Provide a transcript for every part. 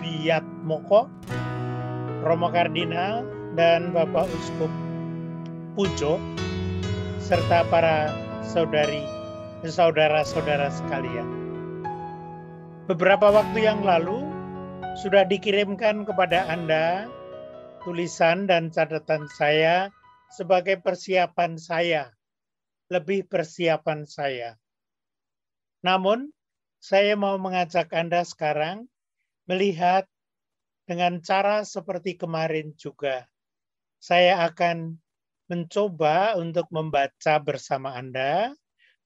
Wiatmoko, Romo Kardinal, dan Bapak Uskup Pujo, serta para saudara-saudara sekalian. Beberapa waktu yang lalu sudah dikirimkan kepada Anda tulisan dan catatan saya sebagai persiapan saya, lebih persiapan saya. Namun, saya mau mengajak Anda sekarang melihat dengan cara seperti kemarin juga. Saya akan mencoba untuk membaca bersama Anda,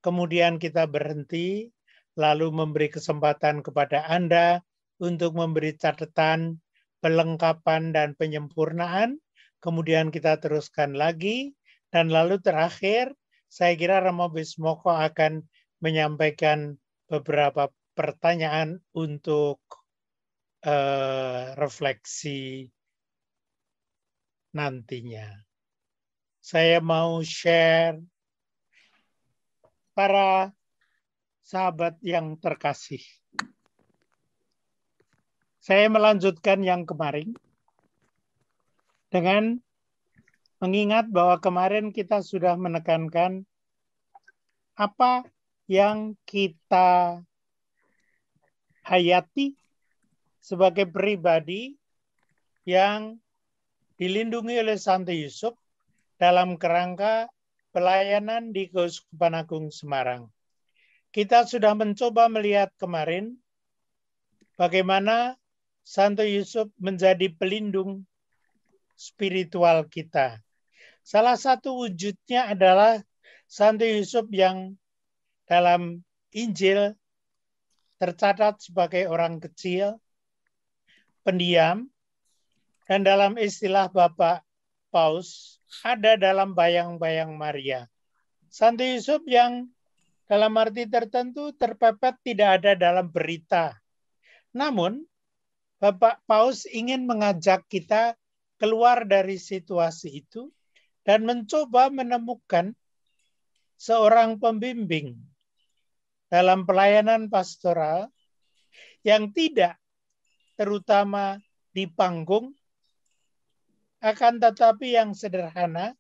kemudian kita berhenti, lalu memberi kesempatan kepada Anda untuk memberi catatan, pelengkapan, dan penyempurnaan, kemudian kita teruskan lagi, dan lalu terakhir, saya kira Romo Bismoko akan menyampaikan beberapa pertanyaan untuk refleksi nantinya. Saya mau share para sahabat yang terkasih. Saya melanjutkan yang kemarin dengan mengingat bahwa kemarin kita sudah menekankan apa yang kita hayati sebagai pribadi yang dilindungi oleh Santo Yusuf dalam kerangka pelayanan di Keuskupan Agung Semarang. Kita sudah mencoba melihat kemarin bagaimana Santo Yusuf menjadi pelindung spiritual kita. Salah satu wujudnya adalah Santo Yusuf yang dalam Injil tercatat sebagai orang kecil, pendiam, dan dalam istilah Bapak Paus ada dalam bayang-bayang Maria. Santo Yusuf yang dalam arti tertentu terpepet tidak ada dalam berita. Namun, Bapak Paus ingin mengajak kita keluar dari situasi itu dan mencoba menemukan seorang pembimbing dalam pelayanan pastoral yang tidak terutama di panggung, akan tetapi yang sederhana.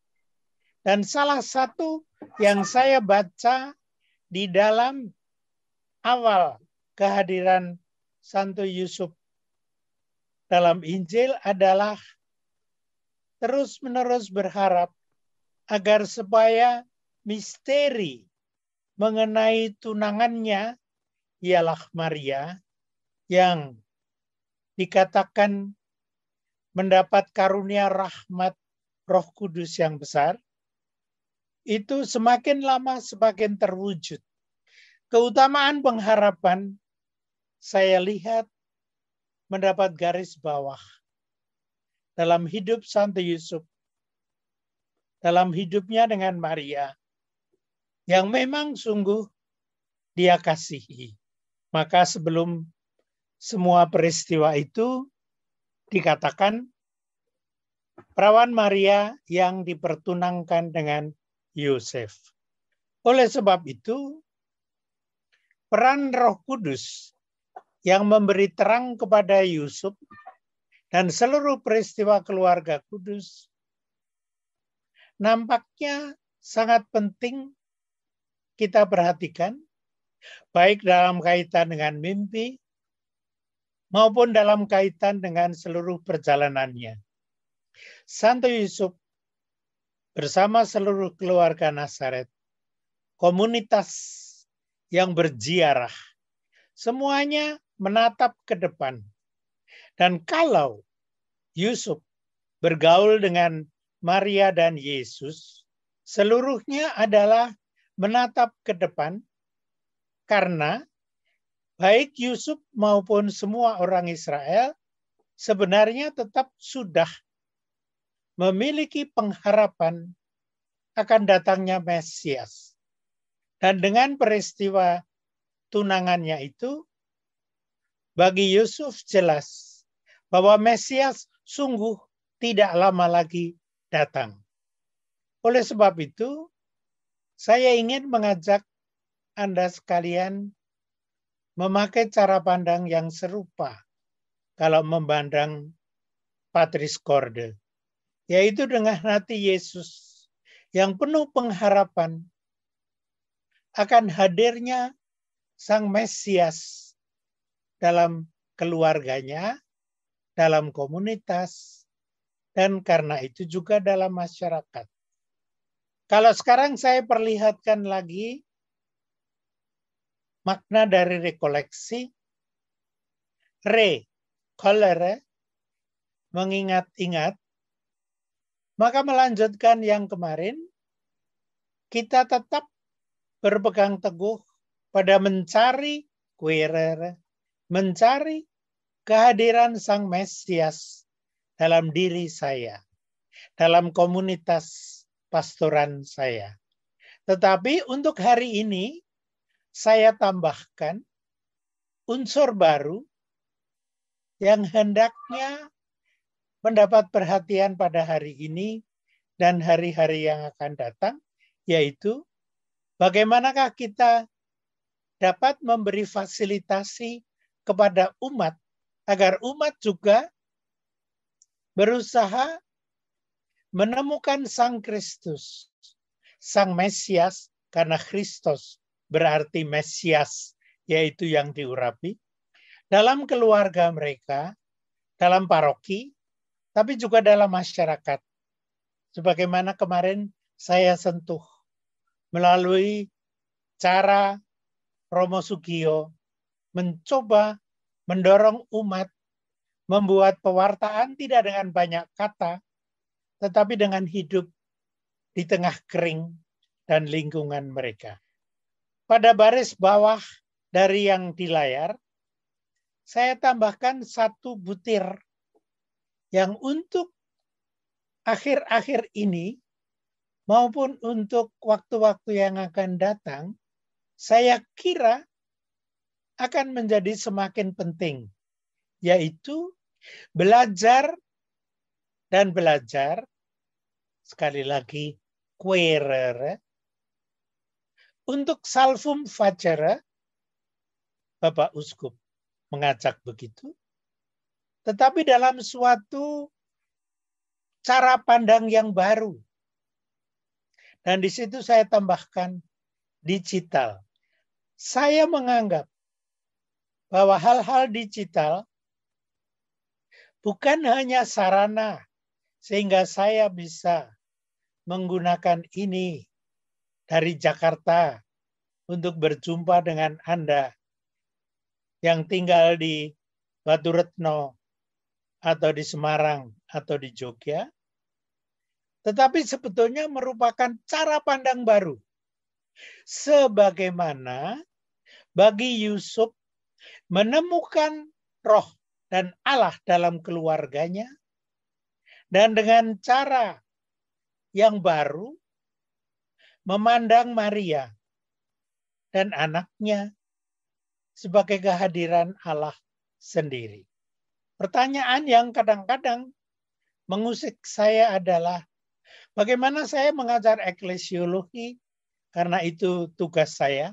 Dan salah satu yang saya baca di dalam awal kehadiran Santo Yusuf dalam Injil adalah terus-menerus berharap agar supaya misteri mengenai tunangannya ialah Maria yang dikatakan mendapat karunia rahmat Roh Kudus yang besar, itu semakin lama semakin terwujud. Keutamaan pengharapan saya lihat mendapat garis bawah dalam hidup Santo Yusuf, dalam hidupnya dengan Maria, yang memang sungguh dia kasihi. Maka sebelum semua peristiwa itu dikatakan perawan Maria yang dipertunangkan dengan Yosef. Oleh sebab itu, peran Roh Kudus yang memberi terang kepada Yusuf dan seluruh peristiwa keluarga kudus nampaknya sangat penting kita perhatikan, baik dalam kaitan dengan mimpi maupun dalam kaitan dengan seluruh perjalanannya. Santo Yusuf bersama seluruh keluarga Nazaret, komunitas yang berziarah, semuanya menatap ke depan. Dan kalau Yusuf bergaul dengan Maria dan Yesus, seluruhnya adalah menatap ke depan, karena baik Yusuf maupun semua orang Israel sebenarnya tetap sudah memiliki pengharapan akan datangnya Mesias. Dan dengan peristiwa tunangannya itu, bagi Yusuf jelas bahwa Mesias sungguh tidak lama lagi datang. Oleh sebab itu, saya ingin mengajak Anda sekalian memakai cara pandang yang serupa kalau memandang Patris Corde, yaitu dengan hati Yesus yang penuh pengharapan akan hadirnya Sang Mesias dalam keluarganya, dalam komunitas, dan karena itu juga dalam masyarakat. Kalau sekarang saya perlihatkan lagi makna dari rekoleksi, kolere, mengingat-ingat, maka melanjutkan yang kemarin, kita tetap berpegang teguh pada mencari mencari kehadiran Sang Mesias dalam diri saya, dalam komunitas pastoran saya. Tetapi untuk hari ini, saya tambahkan unsur baru yang hendaknya mendapat perhatian pada hari ini dan hari-hari yang akan datang, yaitu bagaimanakah kita dapat memberi fasilitasi kepada umat, agar umat juga berusaha menemukan Sang Kristus, Sang Mesias, karena Kristus berarti Mesias, yaitu yang diurapi, dalam keluarga mereka, dalam paroki, tapi juga dalam masyarakat. Sebagaimana kemarin saya sentuh melalui cara Romo Sugio mencoba mendorong umat membuat pewartaan tidak dengan banyak kata, tetapi dengan hidup di tengah kering dan lingkungan mereka. Pada baris bawah dari yang di layar, saya tambahkan satu butir yang untuk akhir-akhir ini maupun untuk waktu-waktu yang akan datang, saya kira akan menjadi semakin penting, yaitu belajar dan belajar, sekali lagi, querere, untuk salvum facere, Bapak Uskup mengajak begitu, tetapi dalam suatu cara pandang yang baru. Dan di situ saya tambahkan digital. Saya menganggap bahwa hal-hal digital bukan hanya sarana sehingga saya bisa menggunakan ini dari Jakarta untuk berjumpa dengan Anda yang tinggal di Batu Retno atau di Semarang atau di Jogja, tetapi sebetulnya merupakan cara pandang baru. Sebagaimana bagi Yusuf menemukan roh dan Allah dalam keluarganya, dan dengan cara yang baru memandang Maria dan anaknya sebagai kehadiran Allah sendiri. Pertanyaan yang kadang-kadang mengusik saya adalah bagaimana saya mengajar eklesiologi, karena itu tugas saya,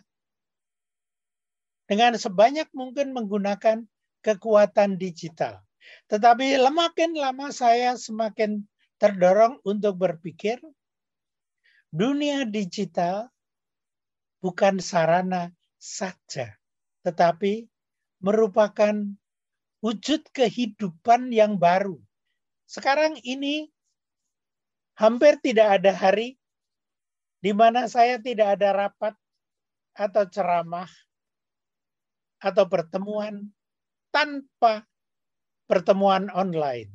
dengan sebanyak mungkin menggunakan kekuatan digital. Tetapi makin lama saya semakin terdorong untuk berpikir, dunia digital bukan sarana saja, tetapi merupakan wujud kehidupan yang baru. Sekarang ini hampir tidak ada hari di mana saya tidak ada rapat atau ceramah atau pertemuan tanpa pertemuan online.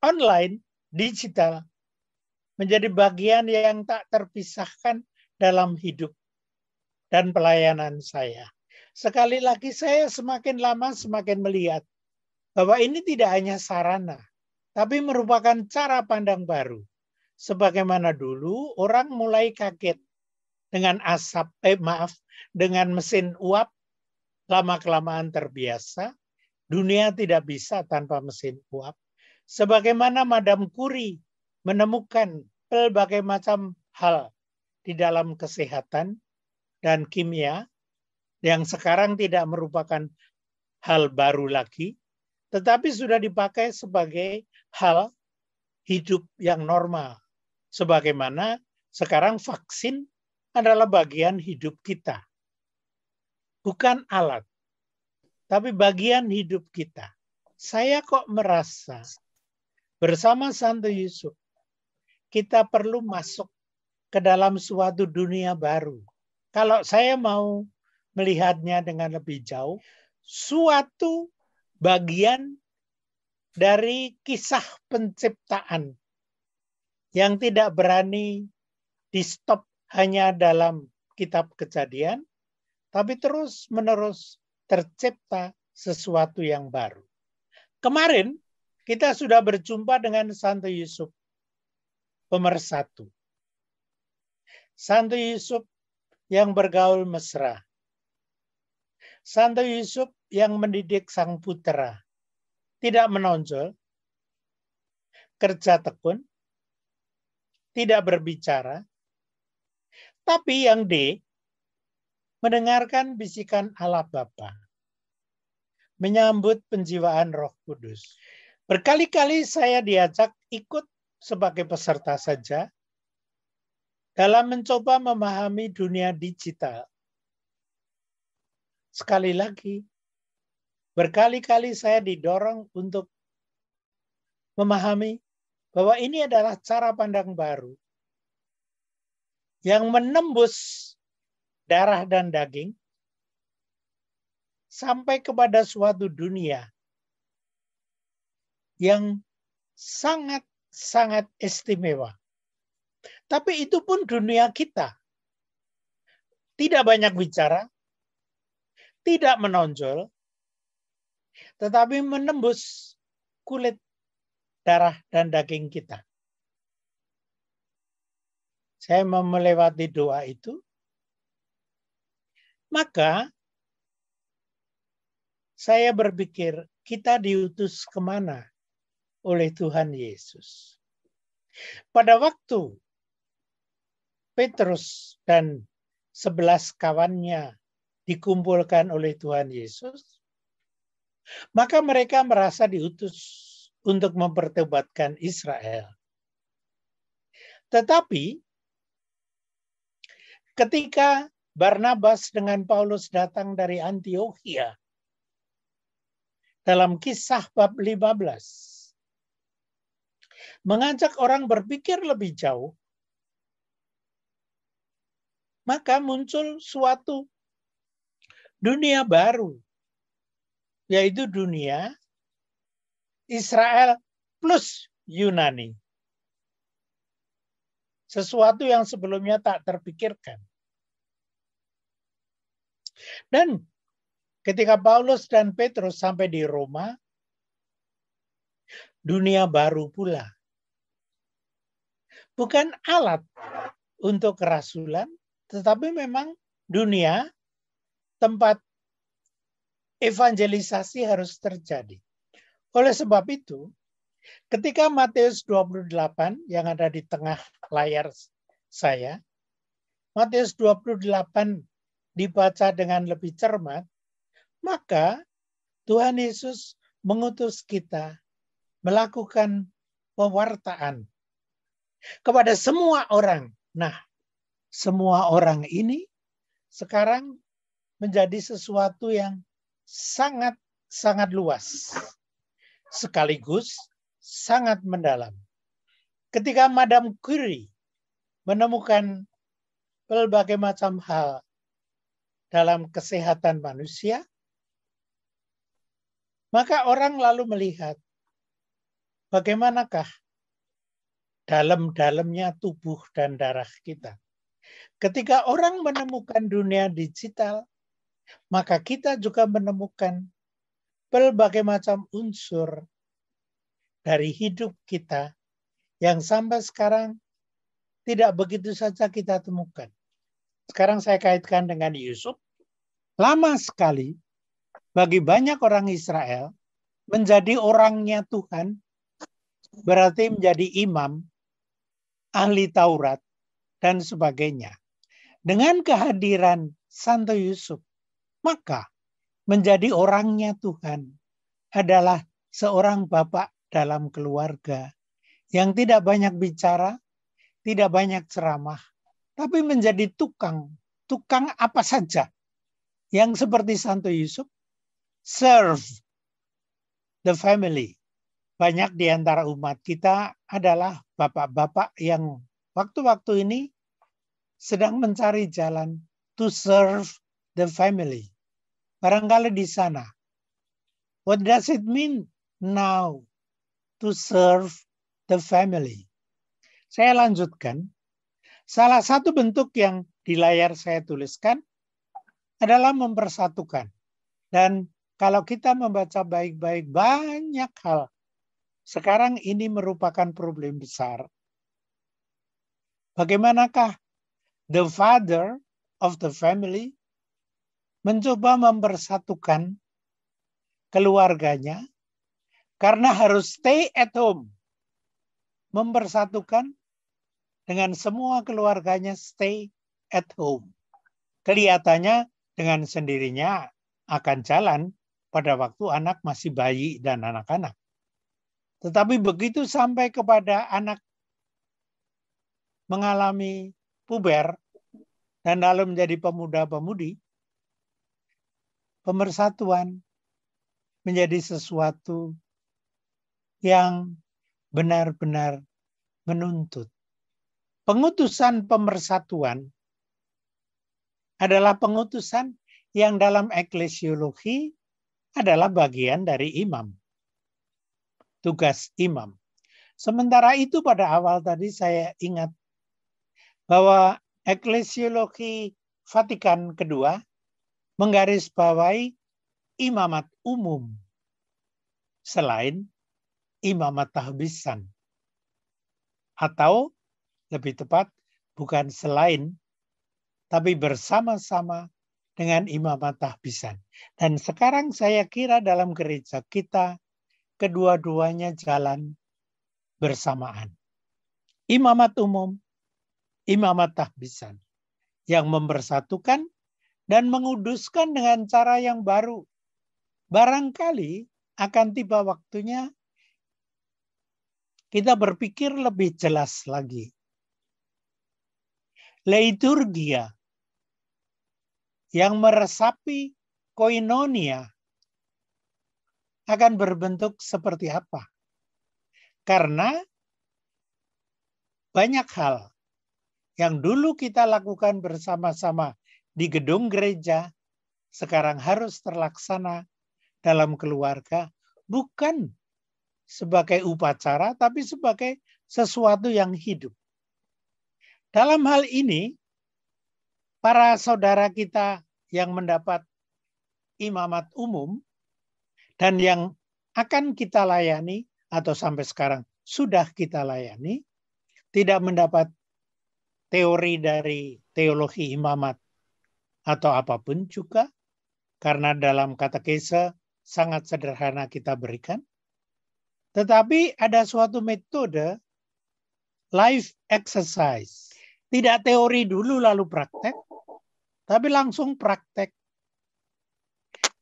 Online, digital, menjadi bagian yang tak terpisahkan dalam hidup dan pelayanan saya. Sekali lagi saya semakin lama semakin melihat bahwa ini tidak hanya sarana, tapi merupakan cara pandang baru. Sebagaimana dulu orang mulai kaget dengan dengan mesin uap, lama-kelamaan terbiasa, dunia tidak bisa tanpa mesin uap. Sebagaimana Madame Curie menemukan berbagai macam hal di dalam kesehatan dan kimia yang sekarang tidak merupakan hal baru lagi, tetapi sudah dipakai sebagai hal hidup yang normal. Sebagaimana sekarang vaksin adalah bagian hidup kita. Bukan alat, tapi bagian hidup kita. Saya kok merasa bersama Santo Yusuf, kita perlu masuk ke dalam suatu dunia baru. Kalau saya mau melihatnya dengan lebih jauh, suatu bagian dari kisah penciptaan yang tidak berani di-stop hanya dalam kitab Kejadian, tapi terus-menerus tercipta sesuatu yang baru. Kemarin kita sudah berjumpa dengan Santo Yusuf, pemersatu. Santo Yusuf yang bergaul mesra. Santo Yusuf yang mendidik sang putra. Tidak menonjol, kerja tekun, tidak berbicara, tapi yang D, mendengarkan bisikan Allah Bapa, menyambut penjiwaan Roh Kudus. Berkali-kali saya diajak ikut sebagai peserta saja dalam mencoba memahami dunia digital. Sekali lagi, berkali-kali saya didorong untuk memahami bahwa ini adalah cara pandang baru yang menembus darah dan daging sampai kepada suatu dunia yang sangat-sangat istimewa. Tapi itu pun dunia kita. Tidak banyak bicara, tidak menonjol, tetapi menembus kulit, darah, dan daging kita. Saya mau melewati doa itu, maka saya berpikir kita diutus kemana oleh Tuhan Yesus. Pada waktu Petrus dan 11 kawannya dikumpulkan oleh Tuhan Yesus, maka mereka merasa diutus untuk mempertobatkan Israel. Tetapi ketika Barnabas dengan Paulus datang dari Antiokhia, dalam Kisah bab 15, mengajak orang berpikir lebih jauh, maka muncul suatu dunia baru, yaitu dunia Israel plus Yunani. Sesuatu yang sebelumnya tak terpikirkan. Dan ketika Paulus dan Petrus sampai di Roma, dunia baru pula. Bukan alat untuk kerasulan, tetapi memang dunia tempat evangelisasi harus terjadi. Oleh sebab itu, ketika Matius 28 yang ada di tengah layar saya, Matius 28 dibaca dengan lebih cermat, maka Tuhan Yesus mengutus kita melakukan pewartaan kepada semua orang. Nah, semua orang ini sekarang menjadi sesuatu yang sangat luas, sekaligus sangat mendalam. Ketika Madame Curie menemukan berbagai macam hal dalam kesehatan manusia, maka orang lalu melihat bagaimanakah dalam-dalamnya tubuh dan darah kita. Ketika orang menemukan dunia digital, maka kita juga menemukan berbagai macam unsur dari hidup kita yang sampai sekarang tidak begitu saja kita temukan. Sekarang saya kaitkan dengan Yusuf. Lama sekali bagi banyak orang Israel menjadi orangnya Tuhan, berarti menjadi imam, ahli Taurat, dan sebagainya. Dengan kehadiran Santo Yusuf, maka menjadi orangnya Tuhan adalah seorang bapak dalam keluarga yang tidak banyak bicara, tidak banyak ceramah, tapi menjadi tukang apa saja. Yang seperti Santo Yusuf, serve the family. Banyak di antara umat kita adalah bapak-bapak yang waktu-waktu ini sedang mencari jalan to serve the family. Barangkali di sana. What does it mean now to serve the family? Saya lanjutkan. Salah satu bentuk yang di layar saya tuliskan adalah mempersatukan. Dan kalau kita membaca baik-baik banyak hal, sekarang ini merupakan problem besar. Bagaimanakah the father of the family mencoba mempersatukan keluarganya karena harus stay at home. Mempersatukan dengan semua keluarganya stay at home. Kelihatannya dengan sendirinya akan jalan pada waktu anak masih bayi dan anak-anak. Tetapi begitu sampai kepada anak mengalami puber dan lalu menjadi pemuda-pemudi, pemersatuan menjadi sesuatu yang benar-benar menuntut. Pengutusan pemersatuan adalah pengutusan yang dalam eklesiologi adalah bagian dari imam. Tugas imam. Sementara itu pada awal tadi saya ingat bahwa eklesiologi Vatikan II menggarisbawahi imamat umum selain imamat tahbisan. Atau lebih tepat bukan selain tapi bersama-sama dengan imamat tahbisan. Dan sekarang saya kira dalam gereja kita kedua-duanya jalan bersamaan. Imamat umum, imamat tahbisan yang mempersatukan dan menguduskan dengan cara yang baru. Barangkali akan tiba waktunya kita berpikir lebih jelas lagi. Liturgia yang meresapi koinonia akan berbentuk seperti apa? Karena banyak hal yang dulu kita lakukan bersama-sama di gedung gereja, sekarang harus terlaksana dalam keluarga, bukan sebagai upacara, tapi sebagai sesuatu yang hidup. Dalam hal ini, para saudara kita yang mendapat imamat umum dan yang akan kita layani atau sampai sekarang sudah kita layani, tidak mendapat teori dari teologi imamat atau apapun juga, karena dalam katekese sangat sederhana kita berikan. Tetapi ada suatu metode life exercise. Tidak teori dulu lalu praktek, tapi langsung praktek.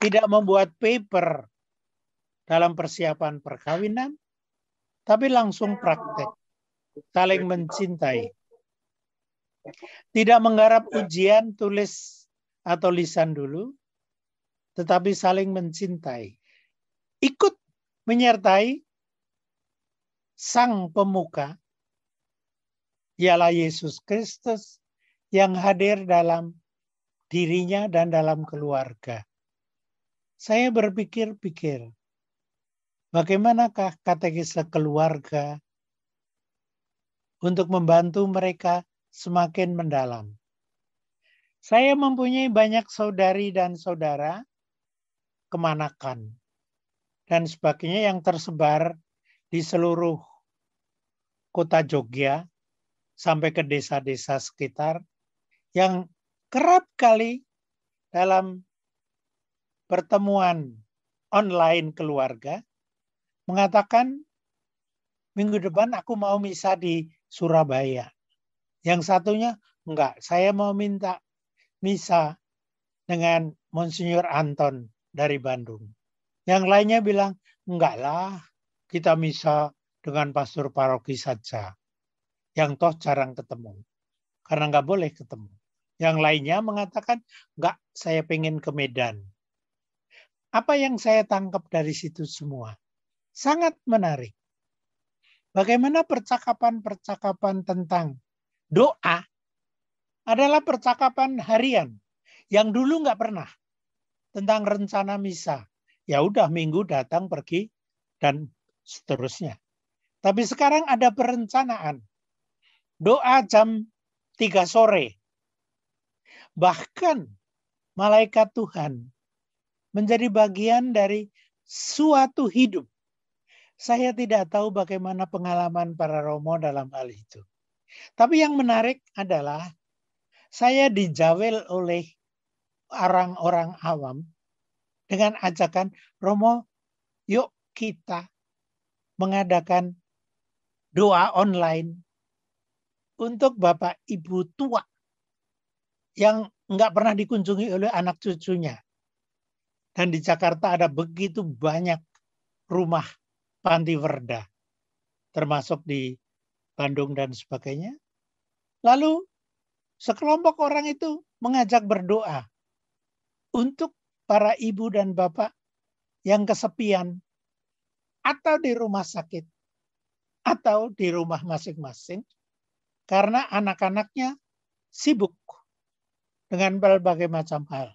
Tidak membuat paper dalam persiapan perkawinan, tapi langsung praktek. Saling mencintai. Tidak menggarap ujian tulis atau lisan dulu, tetapi saling mencintai. Ikut menyertai Sang Pemuka, ialah Yesus Kristus yang hadir dalam dirinya dan dalam keluarga. Saya berpikir-pikir, bagaimanakah katekese keluarga untuk membantu mereka semakin mendalam. Saya mempunyai banyak saudari dan saudara kemanakan dan sebagainya yang tersebar di seluruh kota Jogja sampai ke desa-desa sekitar yang kerap kali dalam pertemuan online keluarga mengatakan minggu depan aku mau misa di Surabaya. Yang satunya enggak, saya mau minta misa dengan Monsinyur Anton dari Bandung. Yang lainnya bilang, enggak lah, kita misa dengan pastor paroki saja. Yang toh jarang ketemu. Karena nggak boleh ketemu. Yang lainnya mengatakan, enggak, saya pengen ke Medan. Apa yang saya tangkap dari situ semua? Sangat menarik. Bagaimana percakapan-percakapan tentang doa adalah percakapan harian yang dulu nggak pernah. Tentang rencana misa. Ya udah minggu datang pergi dan seterusnya. Tapi sekarang ada perencanaan. Doa jam 3 sore. Bahkan malaikat Tuhan menjadi bagian dari suatu hidup. Saya tidak tahu bagaimana pengalaman para romo dalam hal itu. Tapi yang menarik adalah saya dijawel oleh orang-orang awam dengan ajakan, Romo, yuk kita mengadakan doa online untuk Bapak Ibu tua yang nggak pernah dikunjungi oleh anak cucunya. Dan di Jakarta ada begitu banyak rumah panti werda, termasuk di Bandung dan sebagainya. Lalu sekelompok orang itu mengajak berdoa untuk para ibu dan bapak yang kesepian atau di rumah sakit atau di rumah masing-masing karena anak-anaknya sibuk dengan berbagai macam hal.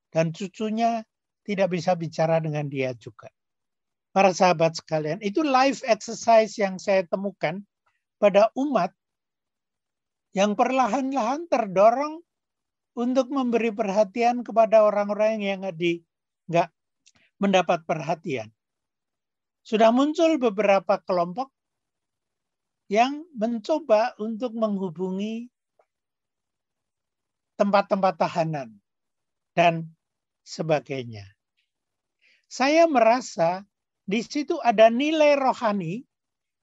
Dan cucunya tidak bisa bicara dengan dia juga. Para sahabat sekalian, itu life exercise yang saya temukan pada umat yang perlahan-lahan terdorong untuk memberi perhatian kepada orang-orang yang nggak mendapat perhatian. Sudah muncul beberapa kelompok yang mencoba untuk menghubungi tempat-tempat tahanan dan sebagainya. Saya merasa di situ ada nilai rohani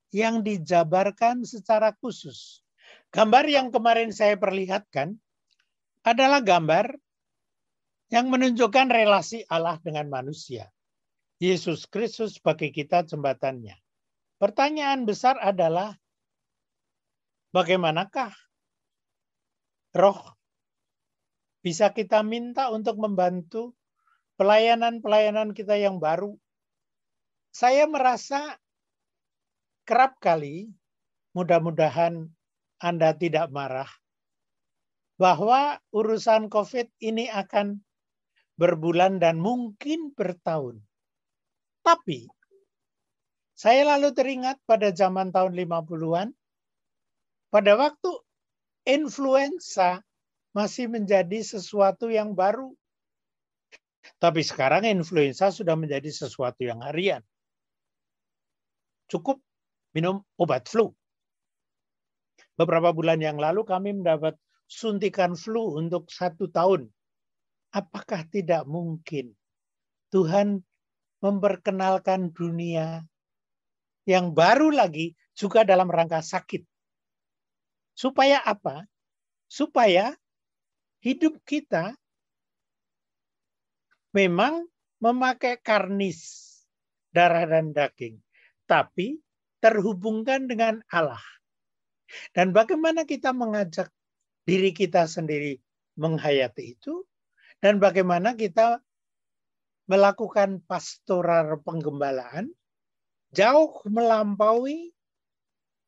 yang dijabarkan secara khusus. Gambar yang kemarin saya perlihatkan adalah gambar yang menunjukkan relasi Allah dengan manusia. Yesus Kristus bagi kita jembatannya. Pertanyaan besar adalah, bagaimanakah roh bisa kita minta untuk membantu pelayanan-pelayanan kita yang baru? Saya merasa kerap kali, mudah-mudahan Anda tidak marah, bahwa urusan COVID ini akan berbulan dan mungkin bertahun. Tapi, saya lalu teringat pada zaman tahun 50-an, pada waktu influenza masih menjadi sesuatu yang baru. Tapi sekarang influenza sudah menjadi sesuatu yang harian. Cukup minum obat flu. Beberapa bulan yang lalu kami mendapat suntikan flu untuk 1 tahun. Apakah tidak mungkin Tuhan memperkenalkan dunia yang baru lagi juga dalam rangka sakit? Supaya apa? Supaya hidup kita memang memakai karnis, darah dan daging, tapi terhubungkan dengan Allah. Dan bagaimana kita mengajak diri kita sendiri menghayati itu, dan bagaimana kita melakukan pastoral penggembalaan jauh melampaui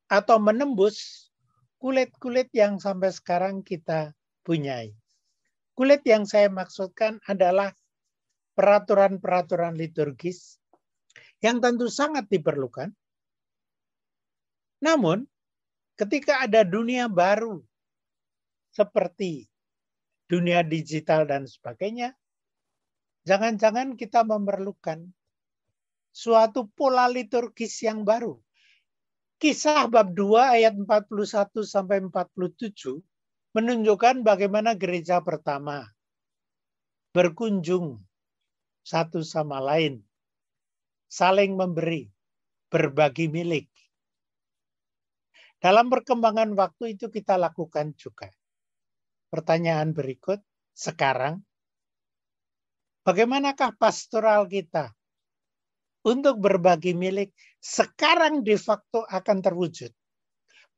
atau menembus kulit-kulit yang sampai sekarang kita punyai. Kulit yang saya maksudkan adalah peraturan-peraturan liturgis yang tentu sangat diperlukan. Namun, ketika ada dunia baru seperti dunia digital dan sebagainya, jangan-jangan kita memerlukan suatu pola liturgis yang baru. Kisah bab 2 ayat 41 sampai 47 menunjukkan bagaimana gereja pertama berkunjung satu sama lain, saling memberi, berbagi milik. Dalam perkembangan waktu itu kita lakukan juga. Pertanyaan berikut, sekarang bagaimanakah pastoral kita untuk berbagi milik sekarang de facto akan terwujud.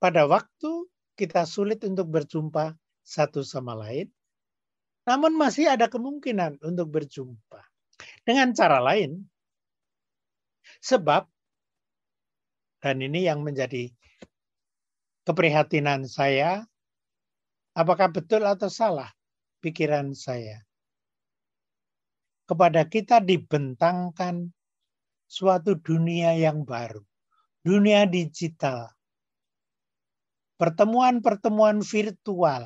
Pada waktu kita sulit untuk berjumpa satu sama lain, namun masih ada kemungkinan untuk berjumpa dengan cara lain. Sebab, dan ini yang menjadi keprihatinan saya, apakah betul atau salah pikiran saya? Kepada kita dibentangkan suatu dunia yang baru, dunia digital, pertemuan-pertemuan virtual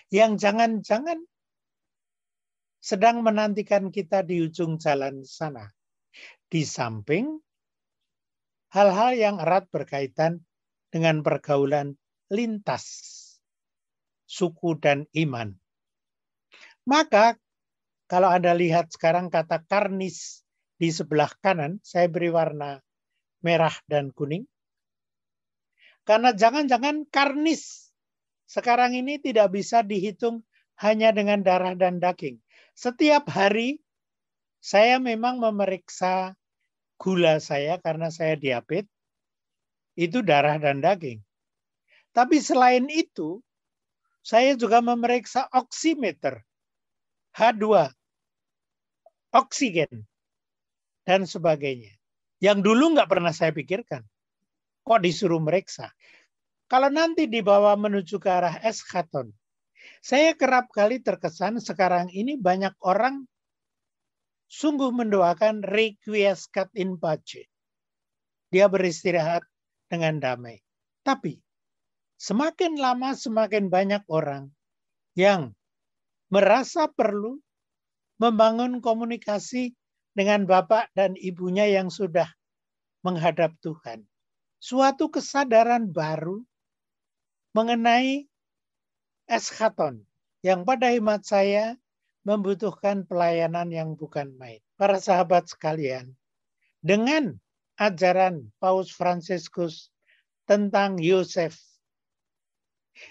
yang jangan-jangan sedang menantikan kita di ujung jalan sana. Di samping hal-hal yang erat berkaitan dengan pergaulan lintas suku dan iman. Maka kalau Anda lihat sekarang kata karnis di sebelah kanan, saya beri warna merah dan kuning. Karena jangan-jangan karnis sekarang ini tidak bisa dihitung hanya dengan darah dan daging. Setiap hari saya memang memeriksa gula saya karena saya diabetes, itu darah dan daging. Tapi selain itu, saya juga memeriksa oximeter, H2, oksigen, dan sebagainya. Yang dulu nggak pernah saya pikirkan. Kok disuruh meriksa? Kalau nanti dibawa menuju ke arah eschaton, saya kerap kali terkesan sekarang ini banyak orang sungguh mendoakan requiescat in pace. Dia beristirahat dengan damai. Tapi semakin lama semakin banyak orang yang merasa perlu membangun komunikasi dengan bapak dan ibunya yang sudah menghadap Tuhan. Suatu kesadaran baru mengenai eschaton yang pada hemat saya membutuhkan pelayanan yang bukan main. Para sahabat sekalian, dengan ajaran Paus Fransiskus tentang Yosef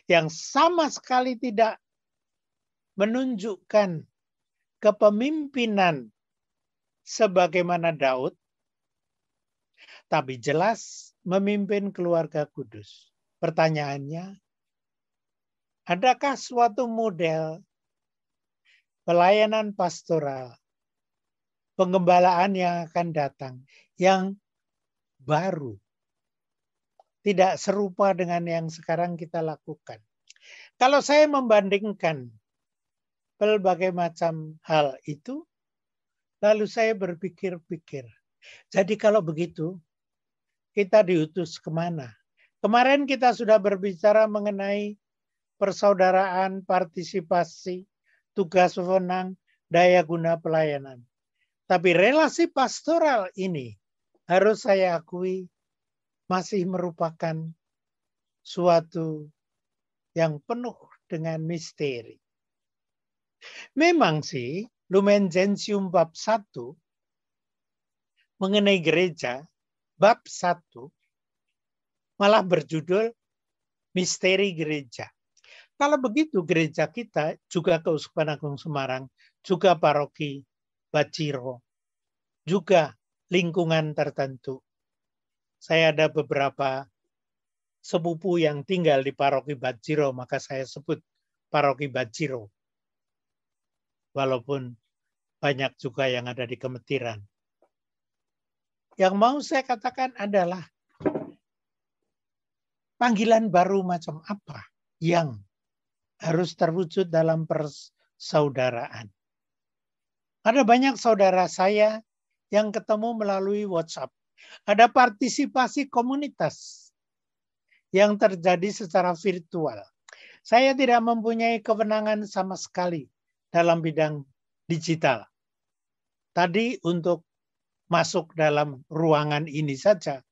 yang sama sekali tidak menunjukkan kepemimpinan sebagaimana Daud, tapi jelas memimpin keluarga kudus. Pertanyaannya, adakah suatu model pelayanan pastoral, pengembalaan yang akan datang, yang baru, tidak serupa dengan yang sekarang kita lakukan? Kalau saya membandingkan berbagai macam hal itu, lalu saya berpikir-pikir, jadi kalau begitu, kita diutus kemana? Kemarin kita sudah berbicara mengenai persaudaraan, partisipasi, tugas wewenang, daya guna pelayanan. Tapi relasi pastoral ini harus saya akui masih merupakan suatu yang penuh dengan misteri. Memang sih, Lumen Gentium bab 1 mengenai gereja, bab 1 malah berjudul Misteri Gereja. Kalau begitu gereja kita juga Keuskupan Agung Semarang, juga paroki Baciro, juga lingkungan tertentu. Saya ada beberapa sepupu yang tinggal di paroki Baciro, maka saya sebut paroki Baciro. Walaupun banyak juga yang ada di Kemetiran. Yang mau saya katakan adalah panggilan baru macam apa yang harus terwujud dalam persaudaraan. Ada banyak saudara saya yang ketemu melalui WhatsApp. Ada partisipasi komunitas yang terjadi secara virtual. Saya tidak mempunyai kewenangan sama sekali dalam bidang digital. Tadi untuk masuk dalam ruangan ini saja,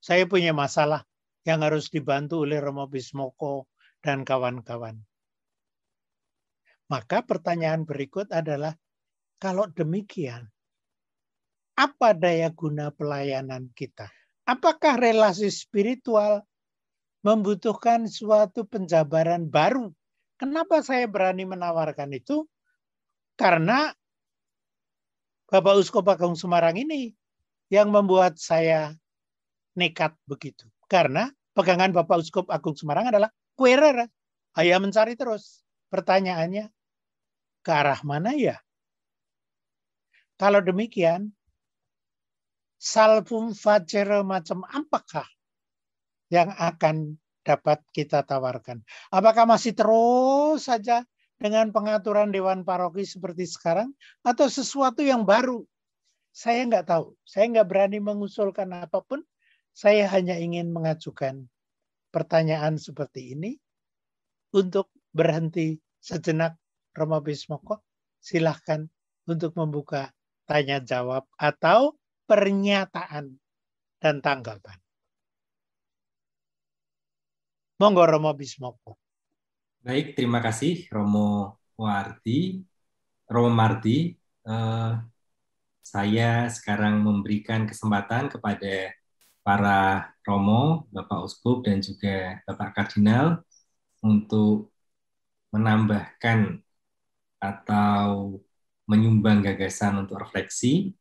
saya punya masalah yang harus dibantu oleh Romo Bismoko dan kawan-kawan. Maka pertanyaan berikut adalah, kalau demikian, apa daya guna pelayanan kita? Apakah relasi spiritual membutuhkan suatu penjabaran baru? Kenapa saya berani menawarkan itu? Karena Bapak Uskup Agung Semarang ini yang membuat saya nekat begitu. Karena pegangan Bapak Uskup Agung Semarang adalah kuerer. Saya mencari terus. Pertanyaannya, ke arah mana ya? Kalau demikian, salvum facere macam apakah yang akan dapat kita tawarkan? Apakah masih terus saja dengan pengaturan Dewan Paroki seperti sekarang? Atau sesuatu yang baru? Saya nggak tahu. Saya nggak berani mengusulkan apapun. Saya hanya ingin mengajukan pertanyaan seperti ini untuk berhenti sejenak. Romo Bismoko, silahkan untuk membuka tanya jawab atau pernyataan dan tanggapan. Monggo Romo Bismoko. Baik, terima kasih Romo Mardi. Saya sekarang memberikan kesempatan kepada para Romo, Bapak Uskup, dan juga Bapak Kardinal untuk menambahkan atau menyumbang gagasan untuk refleksi,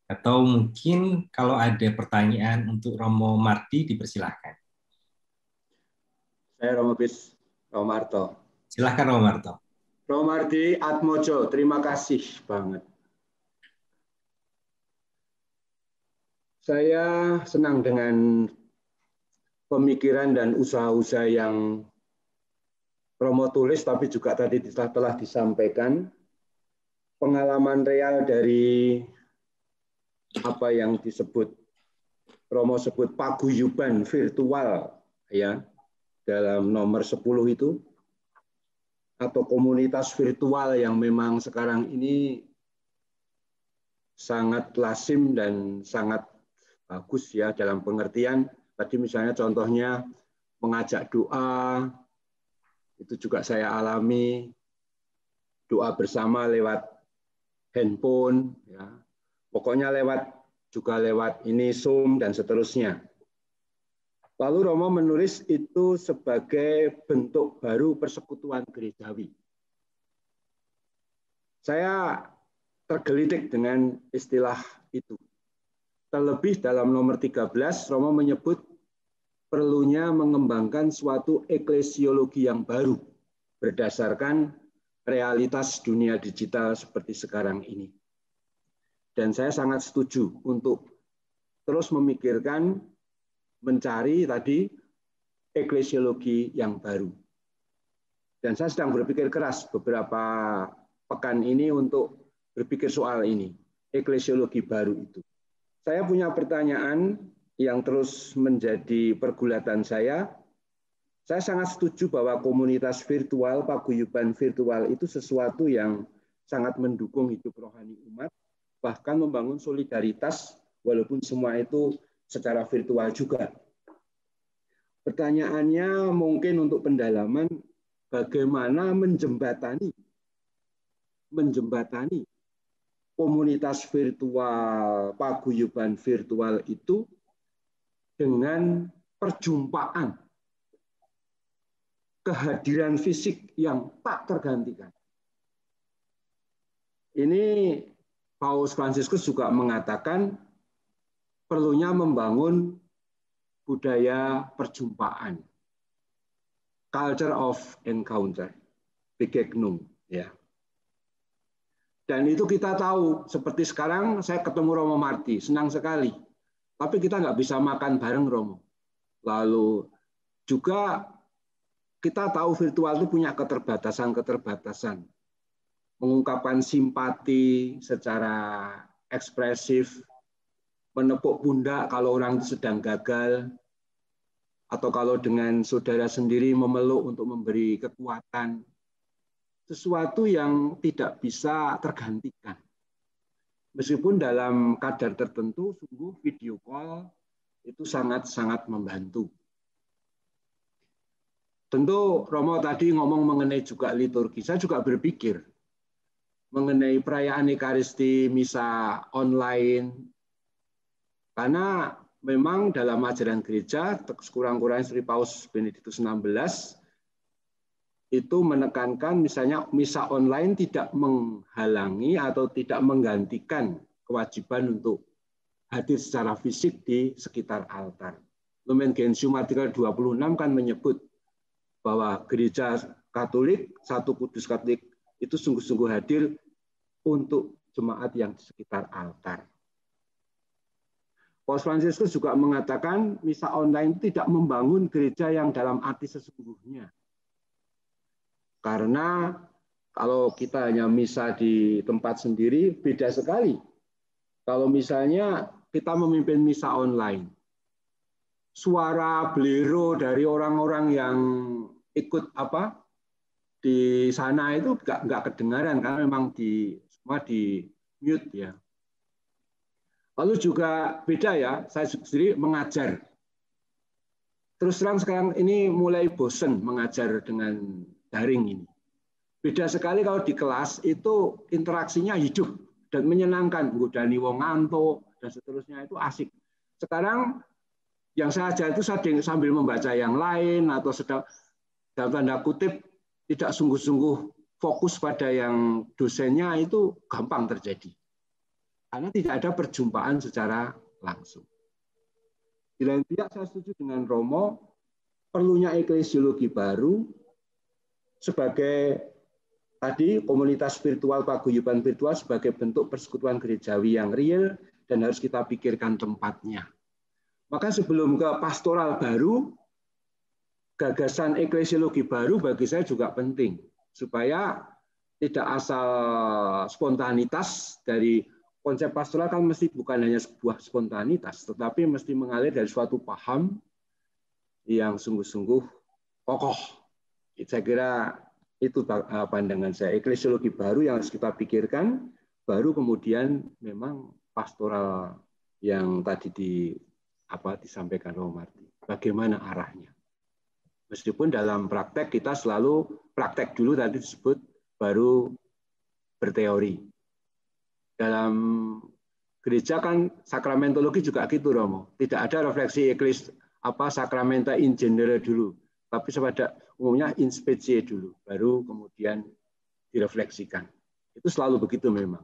atau mungkin kalau ada pertanyaan untuk Romo Mardi, dipersilahkan. Saya Romo Marto. Silahkan Romo Marto. Romo Mardi Atmojo, terima kasih banget. Saya senang dengan pemikiran dan usaha-usaha yang Romo tulis, tapi juga tadi telah disampaikan pengalaman real dari apa yang disebut Romo sebut paguyuban virtual ya dalam nomor 10 itu, atau komunitas virtual yang memang sekarang ini sangat lazim dan sangat bagus ya dalam pengertian tadi misalnya contohnya mengajak doa, itu juga saya alami, doa bersama lewat handphone ya. Pokoknya juga lewat ini Zoom dan seterusnya. Lalu Romo menulis itu sebagai bentuk baru persekutuan gerejawi. Saya tergelitik dengan istilah itu. Terlebih dalam nomor 13, Romo menyebut perlunya mengembangkan suatu eklesiologi yang baru berdasarkan realitas dunia digital seperti sekarang ini. Dan saya sangat setuju untuk terus memikirkan, mencari tadi eklesiologi yang baru. Dan saya sedang berpikir keras beberapa pekan ini untuk berpikir soal ini, eklesiologi baru itu. Saya punya pertanyaan yang terus menjadi pergulatan saya. Saya sangat setuju bahwa komunitas virtual, paguyuban virtual itu sesuatu yang sangat mendukung hidup rohani umat, bahkan membangun solidaritas walaupun semua itu secara virtual juga. Pertanyaannya mungkin untuk pendalaman, bagaimana menjembatani komunitas virtual, paguyuban virtual itu dengan perjumpaan, kehadiran fisik yang tak tergantikan. Ini Paus Fransiskus juga mengatakan perlunya membangun budaya perjumpaan, culture of encounter, Begegnung, ya. Dan itu kita tahu, seperti sekarang saya ketemu Romo Marti, senang sekali. Tapi kita nggak bisa makan bareng Romo. Lalu juga kita tahu virtual itu punya keterbatasan. Mengungkapkan simpati secara ekspresif, menepuk pundak kalau orang itu sedang gagal, atau kalau dengan saudara sendiri memeluk untuk memberi kekuatan, sesuatu yang tidak bisa tergantikan. Meskipun dalam kadar tertentu, sungguh video call itu sangat-sangat membantu. Tentu Romo tadi ngomong mengenai juga liturgi, saya juga berpikir mengenai perayaan Ekaristi, misa online, karena memang dalam ajaran gereja, sekurang-kurangnya Sri Paus Benediktus XVI, itu menekankan misalnya misa online tidak menghalangi atau tidak menggantikan kewajiban untuk hadir secara fisik di sekitar altar. Lumen Gentium artikel 26 kan menyebut bahwa gereja Katolik, satu kudus Katolik itu sungguh-sungguh hadir untuk jemaat yang di sekitar altar. Paus Fransiskus juga mengatakan misa online tidak membangun gereja yang dalam arti sesungguhnya. Karena kalau kita hanya misa di tempat sendiri, beda sekali. Kalau misalnya kita memimpin misa online, suara belero dari orang-orang yang ikut di sana itu nggak kedengaran karena memang semua di mute ya. Lalu juga beda ya, saya sendiri mengajar. Terus terang sekarang ini mulai bosen mengajar dengan daring ini. Beda sekali kalau di kelas itu interaksinya hidup dan menyenangkan. Nggodani wong ngantuk dan seterusnya itu asik. Sekarang yang saya ajar itu sambil membaca yang lain atau sedang dalam tanda kutip tidak sungguh-sungguh fokus pada yang dosennya itu gampang terjadi. Karena tidak ada perjumpaan secara langsung. Di lain pihak saya setuju dengan Romo, perlunya eklesiologi baru sebagai tadi komunitas virtual, paguyuban virtual sebagai bentuk persekutuan gerejawi yang real dan harus kita pikirkan tempatnya. Maka sebelum ke pastoral baru, gagasan eklesiologi baru bagi saya juga penting supaya tidak asal spontanitas dari konsep pastoral kan mesti bukan hanya sebuah spontanitas, tetapi mesti mengalir dari suatu paham yang sungguh-sungguh kokoh. Saya kira itu pandangan saya. Eklesiologi baru yang harus kita pikirkan, baru kemudian memang pastoral yang tadi disampaikan Romo Marty. Bagaimana arahnya? Meskipun dalam praktek kita selalu praktek dulu tadi disebut, baru berteori. Dalam gereja kan sakramentologi juga gitu Romo. Tidak ada refleksi sakramenta in general dulu, tapi pada umumnya in specie dulu, baru kemudian direfleksikan. Itu selalu begitu memang.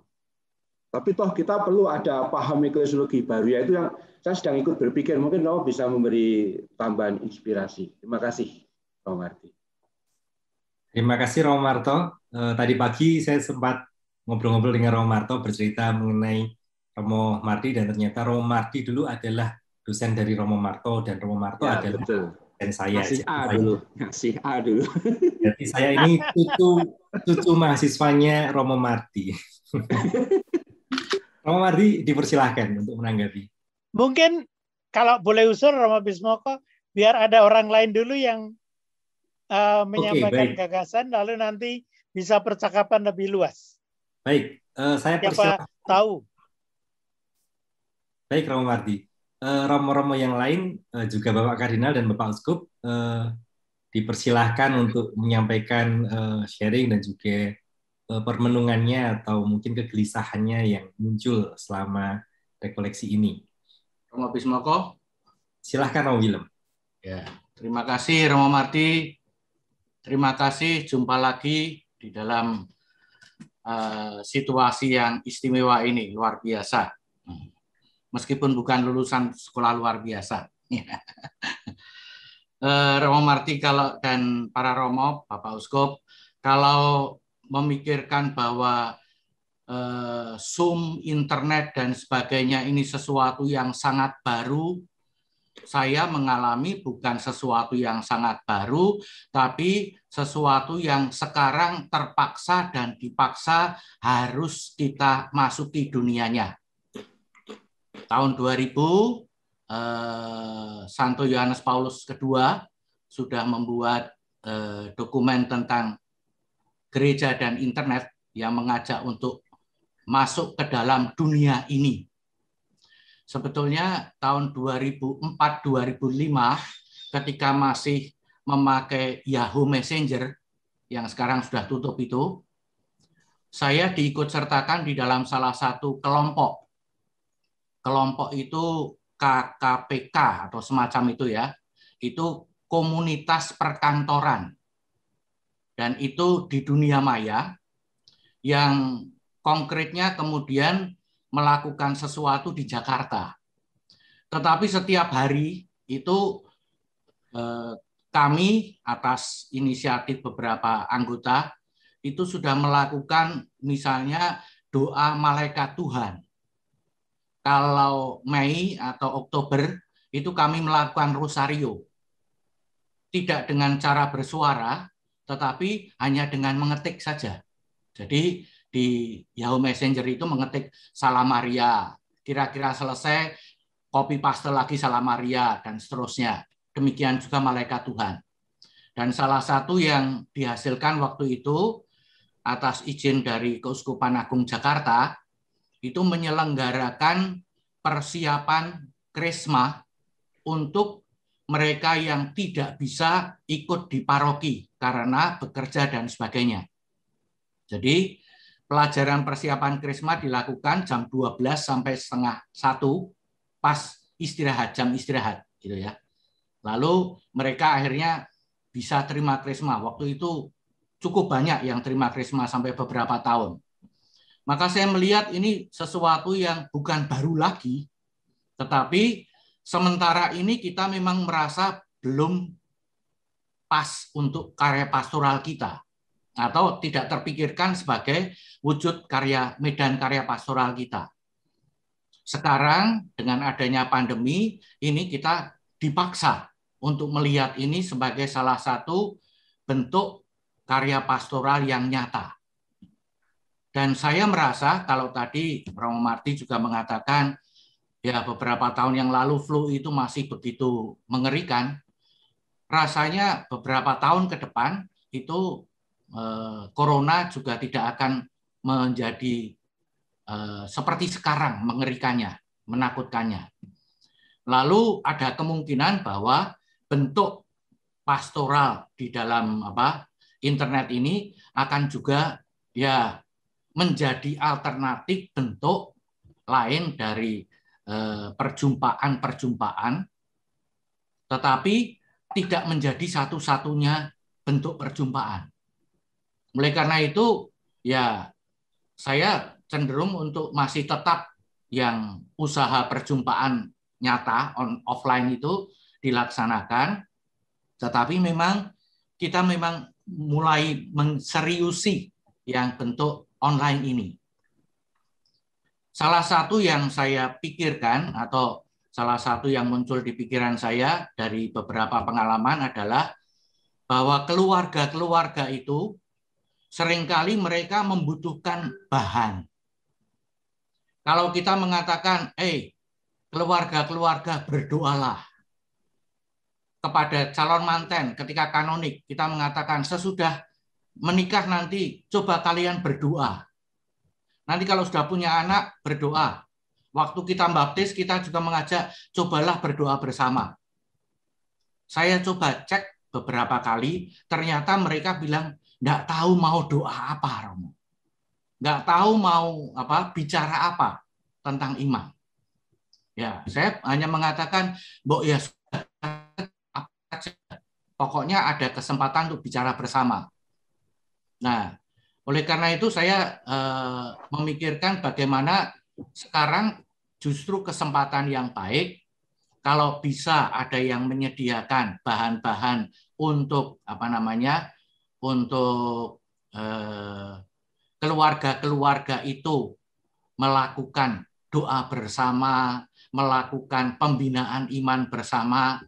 Tapi toh kita perlu ada paham eklesiologi baru, yaitu yang saya sedang ikut berpikir, mungkin Romo bisa memberi tambahan inspirasi. Terima kasih, Romo Marty. Terima kasih Romo Marto. Tadi pagi saya sempat ngobrol-ngobrol dengan Romo Marto bercerita mengenai Romo Marty, dan ternyata Romo Marty dulu adalah dosen dari Romo Marto, dan Romo Marto ya, adalah betul. Dan saya. Ngasih A dulu. Jadi saya ini cucu mahasiswanya Romo Marty. Romo Marty dipersilahkan untuk menanggapi. Mungkin kalau boleh usul Romo Bismoko, biar ada orang lain dulu yang menyampaikan gagasan, lalu nanti bisa percakapan lebih luas. Baik, saya persilahkan. Tahu. Baik, Romo Marty. Romo-romo yang lain, juga Bapak Kardinal dan Bapak Uskup, dipersilahkan untuk menyampaikan sharing dan juga permenungannya atau mungkin kegelisahannya yang muncul selama rekoleksi ini. Romo Bismoko. Silahkan Romo Willem. Ya, terima kasih Romo Marty. Terima kasih, jumpa lagi di dalam situasi yang istimewa ini, luar biasa. Meskipun bukan lulusan sekolah luar biasa. Romo Marty dan para Romo, Bapak Uskup, kalau memikirkan bahwa Zoom, internet, dan sebagainya ini sesuatu yang sangat baru, saya mengalami bukan sesuatu yang sangat baru, tapi sesuatu yang sekarang terpaksa dan dipaksa harus kita masuki dunianya. Tahun 2000, Santo Yohanes Paulus II sudah membuat dokumen tentang gereja dan internet yang mengajak untuk masuk ke dalam dunia ini. Sebetulnya tahun 2004-2005 ketika masih memakai Yahoo Messenger yang sekarang sudah tutup itu, saya diikut sertakan di dalam salah satu kelompok. Kelompok itu KKPK atau semacam itu ya. Itu komunitas perkantoran. Dan itu di dunia maya yang konkretnya kemudian melakukan sesuatu di Jakarta. Tetapi setiap hari itu kami atas inisiatif beberapa anggota itu sudah melakukan misalnya doa malaikat Tuhan. Kalau Mei atau Oktober itu kami melakukan rosario. Tidak dengan cara bersuara, tetapi hanya dengan mengetik saja. Jadi di Yahoo Messenger itu mengetik Salam Maria, kira-kira selesai copy paste lagi Salam Maria dan seterusnya. Demikian juga malaikat Tuhan. Dan salah satu yang dihasilkan waktu itu atas izin dari Keuskupan Agung Jakarta itu menyelenggarakan persiapan Krisma untuk mereka yang tidak bisa ikut di paroki karena bekerja dan sebagainya. Jadi pelajaran persiapan Krisma dilakukan jam 12 sampai setengah 1 pas istirahat, jam istirahat gitu ya. Lalu mereka akhirnya bisa terima Krisma. Waktu itu cukup banyak yang terima Krisma sampai beberapa tahun. Maka saya melihat ini sesuatu yang bukan baru lagi, tetapi sementara ini kita memang merasa belum pas untuk karya pastoral kita, atau tidak terpikirkan sebagai wujud karya medan karya pastoral kita. Sekarang dengan adanya pandemi, ini kita dipaksa untuk melihat ini sebagai salah satu bentuk karya pastoral yang nyata. Dan saya merasa kalau tadi Romo Marty juga mengatakan ya beberapa tahun yang lalu flu itu masih begitu mengerikan, rasanya beberapa tahun ke depan itu corona juga tidak akan menjadi seperti sekarang mengerikannya, menakutkannya. Lalu ada kemungkinan bahwa bentuk pastoral di dalam internet ini akan juga ya menjadi alternatif bentuk lain dari perjumpaan-perjumpaan, tetapi tidak menjadi satu-satunya bentuk perjumpaan. Oleh karena itu, ya saya cenderung untuk masih tetap yang usaha perjumpaan nyata offline itu dilaksanakan, tetapi memang kita memang mulai menseriusi yang bentuk online ini. Salah satu yang saya pikirkan atau salah satu yang muncul di pikiran saya dari beberapa pengalaman adalah bahwa keluarga-keluarga itu seringkali mereka membutuhkan bahan. Kalau kita mengatakan, keluarga-keluarga berdoalah. Kepada calon manten ketika kanonik, kita mengatakan sesudah menikah nanti coba kalian berdoa. Nanti kalau sudah punya anak berdoa. Waktu kita baptis kita juga mengajak cobalah berdoa bersama. Saya coba cek beberapa kali, ternyata mereka bilang nggak tahu mau doa apa, Romo. Nggak tahu mau bicara apa tentang iman. Ya, saya hanya mengatakan, Mbok ya pokoknya ada kesempatan untuk bicara bersama. Nah, oleh karena itu saya memikirkan bagaimana sekarang justru kesempatan yang baik kalau bisa ada yang menyediakan bahan-bahan untuk untuk keluarga-keluarga itu melakukan doa bersama, melakukan pembinaan iman bersama.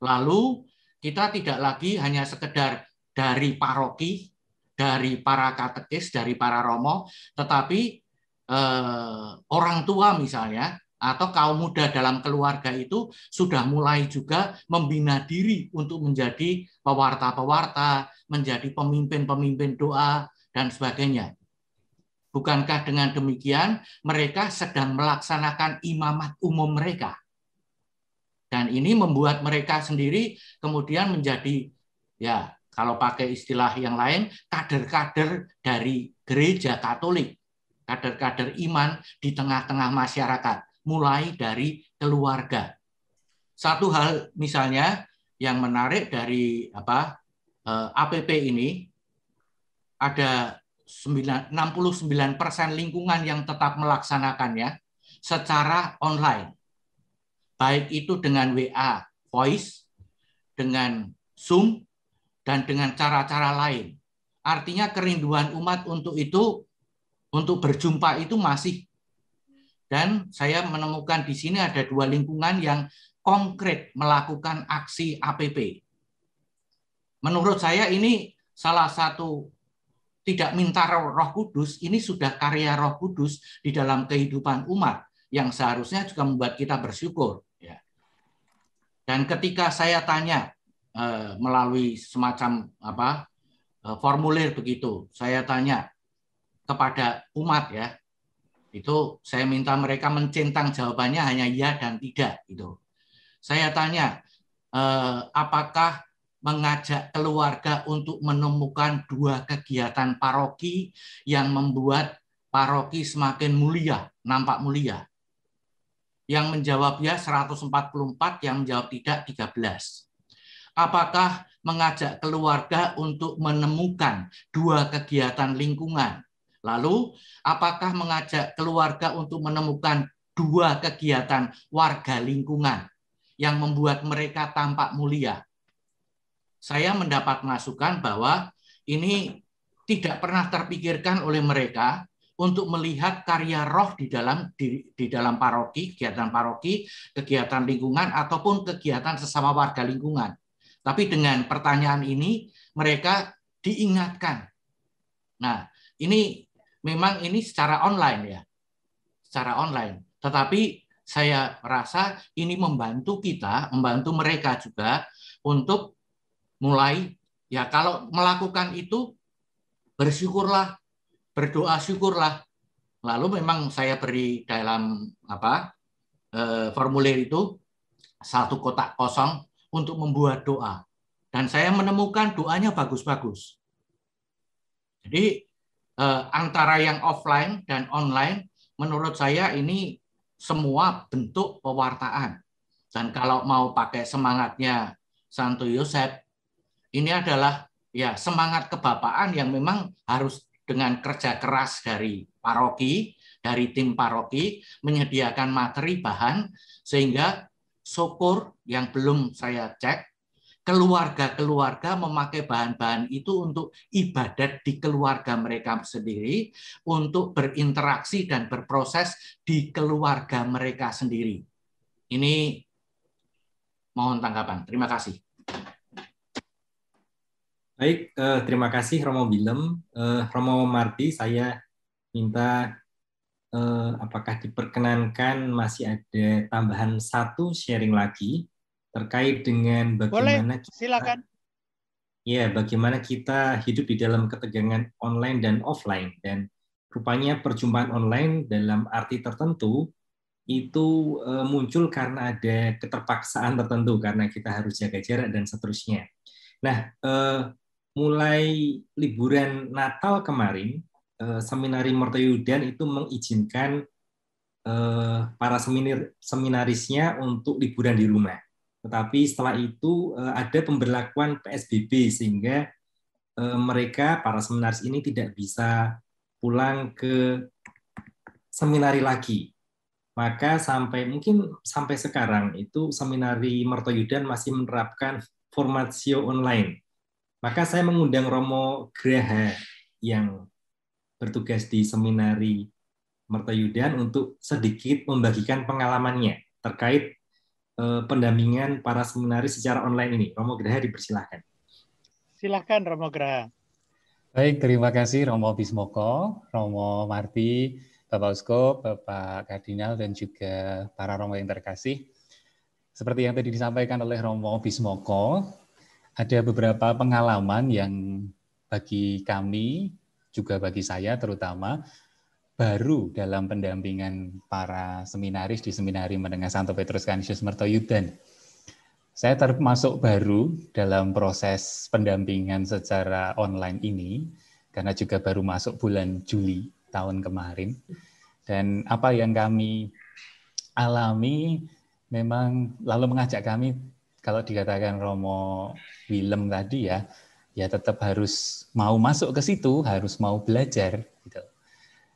Lalu kita tidak lagi hanya sekedar dari paroki, dari para katekis, dari para romo, tetapi orang tua misalnya, atau kaum muda dalam keluarga itu sudah mulai juga membina diri untuk menjadi pewarta-pewarta, menjadi pemimpin-pemimpin doa, dan sebagainya. Bukankah dengan demikian mereka sedang melaksanakan imamat umum mereka? Dan ini membuat mereka sendiri kemudian menjadi, ya kalau pakai istilah yang lain, kader-kader dari gereja Katolik, kader-kader iman di tengah-tengah masyarakat, mulai dari keluarga. Satu hal misalnya yang menarik dari APP ini, ada 69% lingkungan yang tetap melaksanakannya secara online. Baik itu dengan WA, voice, dengan Zoom, dan dengan cara-cara lain. Artinya kerinduan umat untuk itu, untuk berjumpa itu masih. Dan saya menemukan di sini ada 2 lingkungan yang konkret melakukan aksi APP. Menurut saya ini salah satu tidak minta Roh Kudus, ini sudah karya Roh Kudus di dalam kehidupan umat yang seharusnya juga membuat kita bersyukur. Dan ketika saya tanya melalui semacam formulir begitu, saya tanya kepada umat ya, itu saya minta mereka mencentang jawabannya hanya ya dan tidak. Gitu. Saya tanya, apakah mengajak keluarga untuk menemukan 2 kegiatan paroki yang membuat paroki semakin mulia, nampak mulia. Yang menjawab ya 144, yang menjawab tidak 13. Apakah mengajak keluarga untuk menemukan 2 kegiatan lingkungan? Lalu, apakah mengajak keluarga untuk menemukan 2 kegiatan warga lingkungan yang membuat mereka tampak mulia? Saya mendapat masukan bahwa ini tidak pernah terpikirkan oleh mereka untuk melihat karya roh di dalam paroki, kegiatan paroki, kegiatan lingkungan, ataupun kegiatan sesama warga lingkungan. Tapi dengan pertanyaan ini, mereka diingatkan. Nah, ini memang ini secara online ya, secara online. Tetapi saya rasa ini membantu kita, membantu mereka juga untuk mulai, ya kalau melakukan itu, bersyukurlah, berdoa syukurlah. Lalu memang saya beri dalam formulir itu 1 kotak kosong untuk membuat doa. Dan saya menemukan doanya bagus-bagus. Jadi antara yang offline dan online, menurut saya ini semua bentuk pewartaan. Dan kalau mau pakai semangatnya Santo Yosef, ini adalah ya semangat kebapaan yang memang harus dengan kerja keras dari paroki, dari tim paroki, menyediakan materi bahan, sehingga syukur yang belum saya cek, keluarga-keluarga memakai bahan-bahan itu untuk ibadat di keluarga mereka sendiri, untuk berinteraksi dan berproses di keluarga mereka sendiri. Ini mohon tanggapan. Terima kasih. Baik, terima kasih Romo Willem. Romo Marty, saya minta apakah diperkenankan masih ada tambahan 1 sharing lagi terkait dengan bagaimana silakan. Bagaimana kita hidup di dalam ketegangan online dan offline, dan rupanya perjumpaan online dalam arti tertentu itu muncul karena ada keterpaksaan tertentu, karena kita harus jaga jarak dan seterusnya. Nah, mulai liburan Natal kemarin, Seminari Mertoyudan itu mengizinkan para seminarisnya untuk liburan di rumah. Tetapi setelah itu ada pemberlakuan PSBB, sehingga mereka, para seminaris ini tidak bisa pulang ke seminari lagi. Maka mungkin sampai sekarang itu Seminari Mertoyudan masih menerapkan formatio online. Maka saya mengundang Romo Graha yang bertugas di Seminari Mertoyudan untuk sedikit membagikan pengalamannya terkait pendampingan para seminaris secara online ini. Romo Graha, dipersilahkan. Silakan Romo Graha. Baik, terima kasih Romo Bismoko, Romo Marty, Bapak Uskup, Bapak Kardinal, dan juga para Romo yang terkasih. Seperti yang tadi disampaikan oleh Romo Bismoko, ada beberapa pengalaman yang bagi kami, juga bagi saya terutama, baru dalam pendampingan para seminaris di Seminari Menengah Santo Petrus Canisius Mertoyudan. Saya termasuk baru dalam proses pendampingan secara online ini, karena juga baru masuk bulan Juli tahun kemarin. Dan apa yang kami alami memang lalu mengajak kami, kalau dikatakan Romo Willem tadi ya, ya tetap harus mau masuk ke situ, harus mau belajar. Gitu.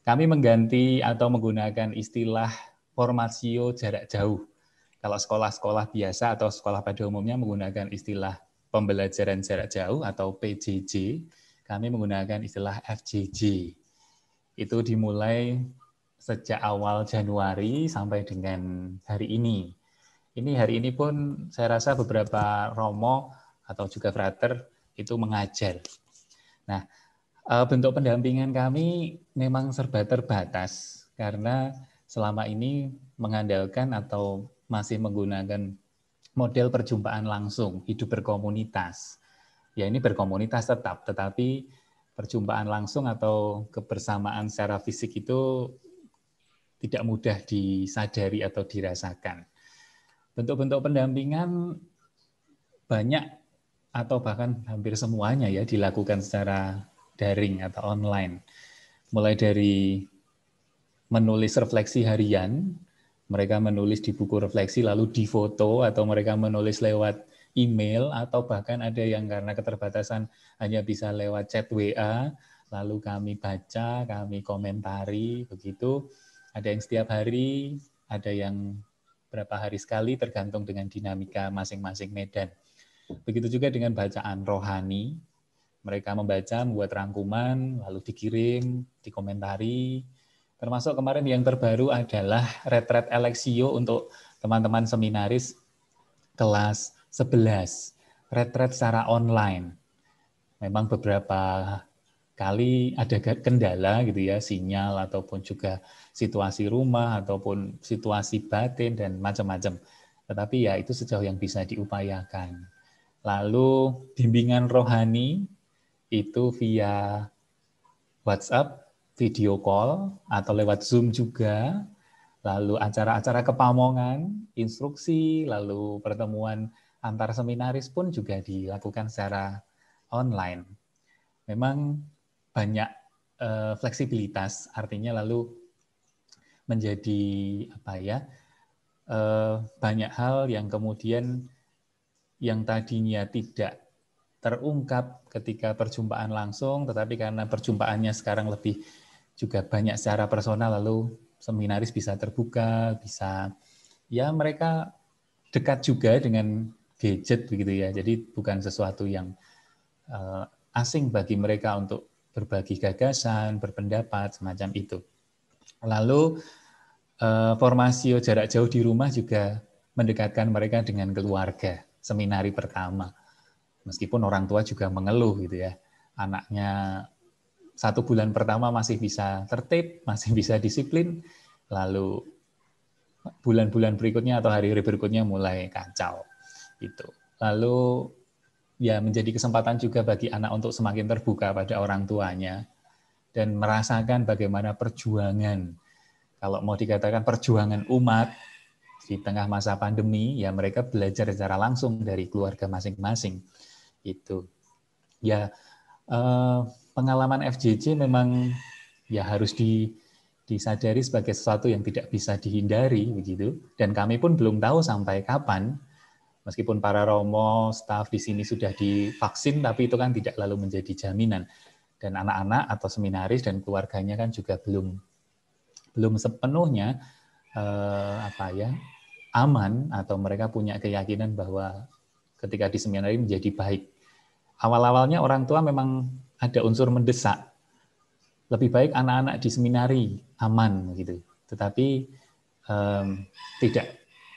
Kami mengganti atau menggunakan istilah formasio jarak jauh. Kalau sekolah-sekolah biasa atau sekolah pada umumnya menggunakan istilah pembelajaran jarak jauh atau PJJ, kami menggunakan istilah FJJ. Itu dimulai sejak awal Januari sampai dengan hari ini. Hari ini pun saya rasa beberapa romo atau juga frater itu mengajar. Nah, bentuk pendampingan kami memang serba terbatas karena selama ini mengandalkan atau masih menggunakan model perjumpaan langsung, hidup berkomunitas. Ya ini berkomunitas tetap, tetapi perjumpaan langsung atau kebersamaan secara fisik itu tidak mudah disadari atau dirasakan. Bentuk-bentuk pendampingan banyak atau bahkan hampir semuanya ya dilakukan secara daring atau online. Mulai dari menulis refleksi harian, mereka menulis di buku refleksi lalu difoto, atau mereka menulis lewat email, atau bahkan ada yang karena keterbatasan hanya bisa lewat chat WA, lalu kami baca, kami komentari, begitu. Ada yang setiap hari, ada yang berapa hari sekali, tergantung dengan dinamika masing-masing medan. Begitu juga dengan bacaan rohani, mereka membaca, membuat rangkuman, lalu dikirim, dikomentari. Termasuk kemarin yang terbaru adalah retret Elexio untuk teman-teman seminaris kelas 11. Retret secara online. Memang beberapa kali ada kendala gitu ya, sinyal ataupun juga situasi rumah ataupun situasi batin dan macam-macam. Tetapi ya itu sejauh yang bisa diupayakan. Lalu bimbingan rohani itu via WhatsApp, video call, atau lewat Zoom juga. Lalu acara-acara kepamongan, instruksi, lalu pertemuan antar seminaris pun juga dilakukan secara online. Memang banyak fleksibilitas, artinya lalu menjadi banyak hal yang kemudian yang tadinya tidak terungkap ketika perjumpaan langsung, tetapi karena perjumpaannya sekarang lebih juga banyak secara personal, lalu seminaris bisa terbuka, bisa ya mereka dekat juga dengan gadget begitu ya. Jadi bukan sesuatu yang asing bagi mereka untuk berbagi gagasan, berpendapat semacam itu. Lalu formasio jarak jauh di rumah juga mendekatkan mereka dengan keluarga, seminari pertama. Meskipun orang tua juga mengeluh gitu ya, anaknya 1 bulan pertama masih bisa tertib, masih bisa disiplin, lalu bulan-bulan berikutnya atau hari-hari berikutnya mulai kacau. Gitu. Lalu ya menjadi kesempatan juga bagi anak untuk semakin terbuka pada orang tuanya dan merasakan bagaimana perjuangan, kalau mau dikatakan perjuangan umat di tengah masa pandemi, ya mereka belajar secara langsung dari keluarga masing-masing. Itu ya pengalaman FJJ memang ya harus disadari sebagai sesuatu yang tidak bisa dihindari begitu, dan kami pun belum tahu sampai kapan, meskipun para romo staf di sini sudah divaksin, tapi itu kan tidak lalu menjadi jaminan, dan anak-anak atau seminaris dan keluarganya kan juga belum sepenuhnya aman, atau mereka punya keyakinan bahwa ketika di seminari menjadi baik. Awal-awalnya orang tua memang ada unsur mendesak. Lebih baik anak-anak di seminari aman gitu. Tetapi tidak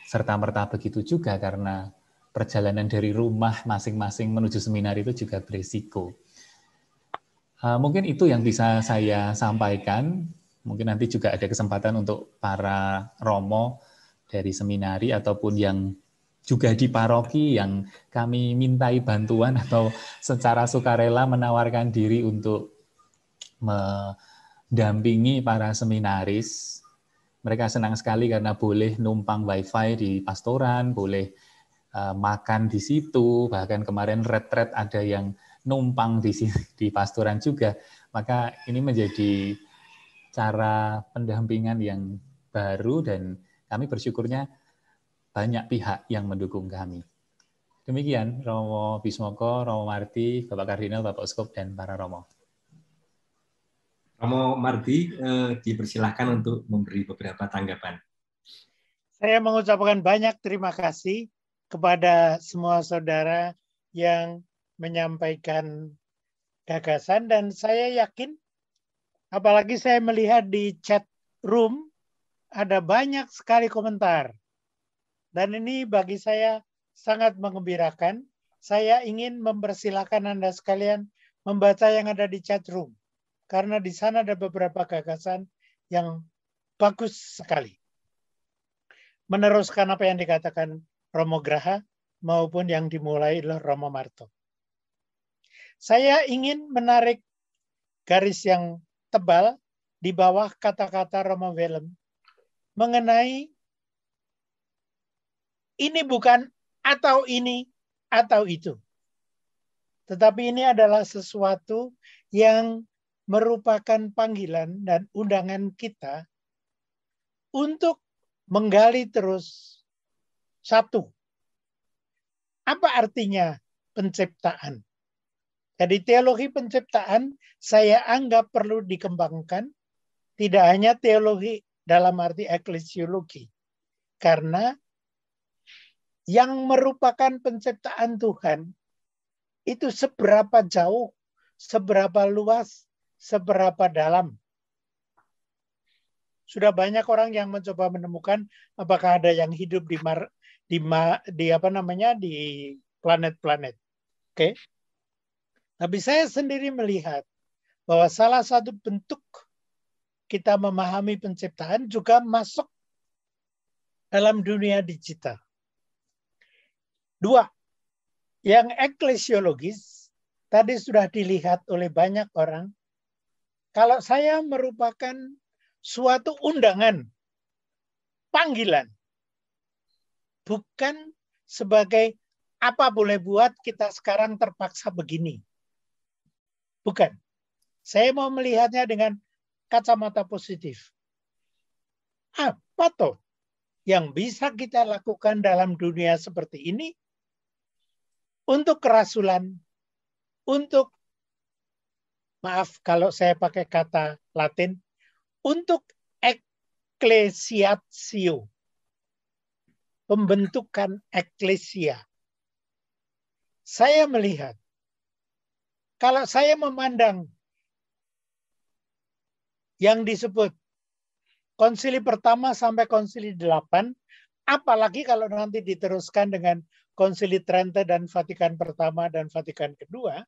serta-merta begitu juga, karena perjalanan dari rumah masing-masing menuju seminari itu juga berisiko. Mungkin itu yang bisa saya sampaikan. Mungkin nanti juga ada kesempatan untuk para romo dari seminari ataupun yang juga di paroki yang kami mintai bantuan atau secara sukarela menawarkan diri untuk mendampingi para seminaris. Mereka senang sekali karena boleh numpang wifi di pastoran, boleh makan di situ, bahkan kemarin retret ada yang numpang di pastoran juga. Maka ini menjadi cara pendampingan yang baru dan kami bersyukurnya banyak pihak yang mendukung kami. Demikian Romo Bismoko, Romo Marty, Bapak Kardinal, Bapak Uskup, dan para Romo. Romo Marty, dipersilahkan untuk memberi beberapa tanggapan. Saya mengucapkan banyak terima kasih kepada semua saudara yang menyampaikan gagasan, dan saya yakin, apalagi saya melihat di chat room ada banyak sekali komentar. Dan ini bagi saya sangat mengembirakan. Saya ingin mempersilahkan Anda sekalian membaca yang ada di chat room. Karena di sana ada beberapa gagasan yang bagus sekali. Meneruskan apa yang dikatakan Romo Graha maupun yang dimulai oleh Romo Marto. Saya ingin menarik garis yang tebal di bawah kata-kata Romo Willem mengenai ini bukan atau ini atau itu. Tetapi ini adalah sesuatu yang merupakan panggilan dan undangan kita untuk menggali terus satu. Apa artinya penciptaan? Jadi teologi penciptaan saya anggap perlu dikembangkan, tidak hanya teologi dalam arti eklesiologi. Karena yang merupakan penciptaan Tuhan itu seberapa jauh, seberapa luas, seberapa dalam. Sudah banyak orang yang mencoba menemukan apakah ada yang hidup di planet-planet. Oke. Tapi saya sendiri melihat bahwa salah satu bentuk kita memahami penciptaan juga masuk dalam dunia digital. Dua, yang eklesiologis tadi sudah dilihat oleh banyak orang. Kalau saya merupakan suatu undangan, panggilan, bukan sebagai apa boleh buat kita sekarang terpaksa begini. Bukan. Saya mau melihatnya dengan kacamata positif. Apa toh yang bisa kita lakukan dalam dunia seperti ini untuk kerasulan, untuk, maaf kalau saya pakai kata Latin, untuk ecclesiatio, pembentukan eklesia. Saya melihat, kalau saya memandang yang disebut konsili pertama sampai konsili 8, apalagi kalau nanti diteruskan dengan konsili Trente dan Vatikan pertama dan Vatikan kedua,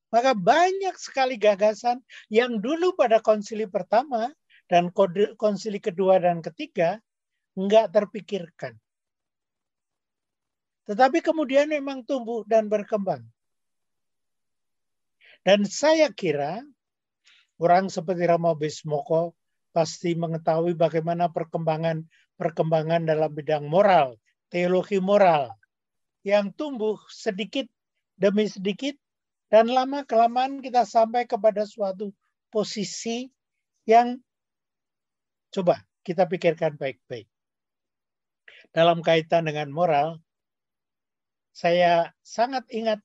maka banyak sekali gagasan yang dulu pada konsili pertama dan konsili kedua dan ketiga enggak terpikirkan. Tetapi kemudian memang tumbuh dan berkembang. Dan saya kira orang seperti Romo Bismoko pasti mengetahui bagaimana perkembangan dalam bidang moral, teologi moral, yang tumbuh sedikit demi sedikit, dan lama-kelamaan kita sampai kepada suatu posisi yang coba kita pikirkan baik-baik. Dalam kaitan dengan moral, saya sangat ingat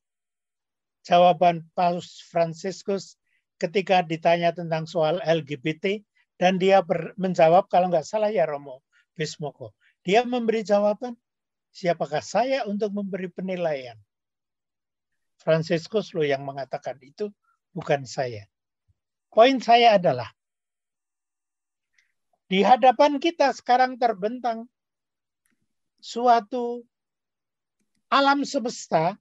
jawaban Paus Fransiskus ketika ditanya tentang soal LGBT, dan dia menjawab, kalau nggak salah ya Romo Bismoko, dia memberi jawaban, siapakah saya untuk memberi penilaian? Fransiskus loh yang mengatakan itu, bukan saya. Poin saya adalah, di hadapan kita sekarang terbentang suatu alam semesta.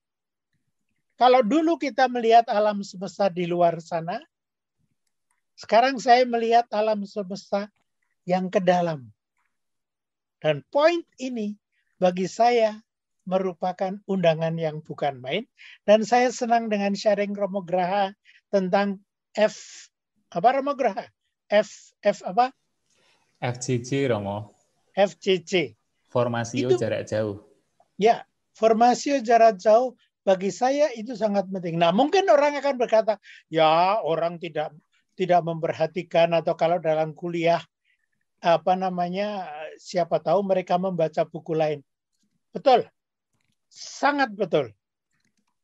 Kalau dulu kita melihat alam semesta di luar sana, sekarang saya melihat alam semesta yang ke dalam. Dan poin ini bagi saya merupakan undangan yang bukan main. Dan saya senang dengan sharing Romo Graha tentang Romo Graha? FCC, Romo. FCC. Formasio jarak jauh. Ya, formasio jarak jauh bagi saya itu sangat penting. Nah, mungkin orang akan berkata, ya orang tidak memperhatikan, atau kalau dalam kuliah siapa tahu mereka membaca buku lain. Betul. Sangat betul.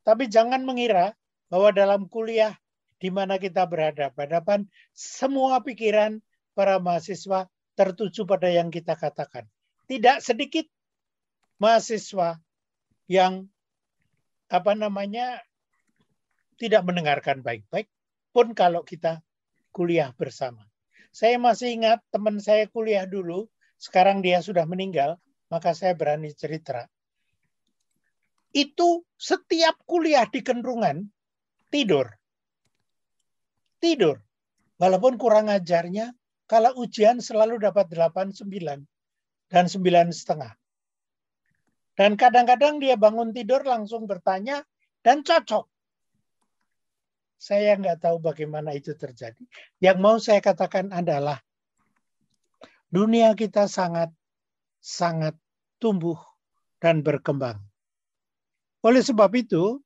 Tapi jangan mengira bahwa dalam kuliah di mana kita berhadapan-hadapan, semua pikiran para mahasiswa tertuju pada yang kita katakan. Tidak sedikit mahasiswa yang tidak mendengarkan baik-baik pun kalau kita kuliah bersama. Saya masih ingat teman saya kuliah dulu, sekarang dia sudah meninggal, maka saya berani cerita. Itu setiap kuliah di Kendrungan tidur. Tidur. Walaupun kurang ajarnya, kalau ujian selalu dapat 8, 9 dan 9,5. Dan kadang-kadang dia bangun tidur langsung bertanya dan cocok. Saya nggak tahu bagaimana itu terjadi. Yang mau saya katakan adalah dunia kita sangat tumbuh dan berkembang. Oleh sebab itu,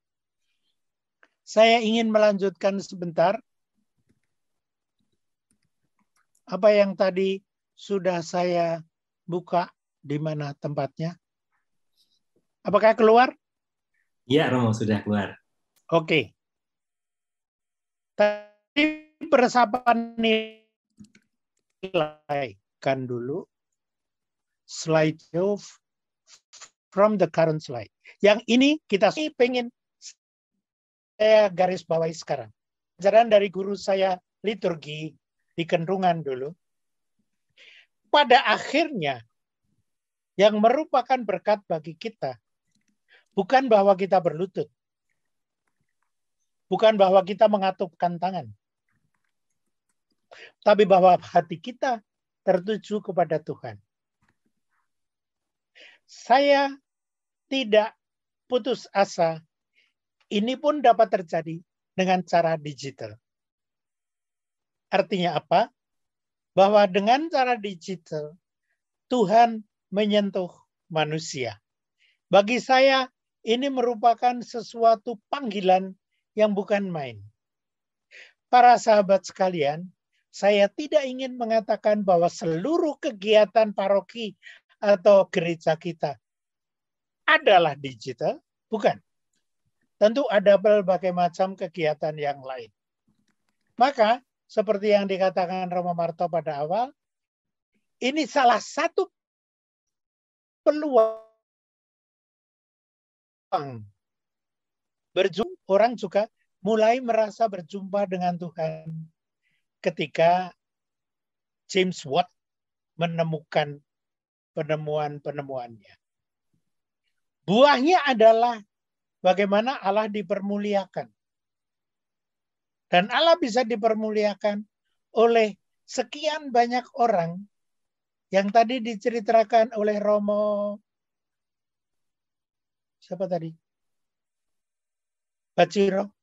saya ingin melanjutkan sebentar apa yang tadi sudah saya buka, di mana tempatnya. Apakah keluar? Iya, Romo, sudah keluar. Oke. Tadi peresapan nilai kan dulu slide from the current slide. Yang ini kita pengen saya garis bawahi sekarang. Ajaran dari guru saya liturgi di Kendrungan dulu. Pada akhirnya yang merupakan berkat bagi kita bukan bahwa kita berlutut. Bukan bahwa kita mengatupkan tangan. Tapi bahwa hati kita tertuju kepada Tuhan. Saya tidak putus asa. Ini pun dapat terjadi dengan cara digital. Artinya apa? Bahwa dengan cara digital, Tuhan menyentuh manusia. Bagi saya, ini merupakan sesuatu panggilan yang bukan main. Para sahabat sekalian, saya tidak ingin mengatakan bahwa seluruh kegiatan paroki atau gereja kita adalah digital. Bukan. Tentu ada berbagai macam kegiatan yang lain. Maka, seperti yang dikatakan Romo Marto pada awal, ini salah satu peluang orang juga mulai merasa berjumpa dengan Tuhan ketika James Watt menemukan penemuan-penemuannya. Buahnya adalah bagaimana Allah dipermuliakan. Dan Allah bisa dipermuliakan oleh sekian banyak orang yang tadi diceritakan oleh Romo. Siapa tadi? Baciro.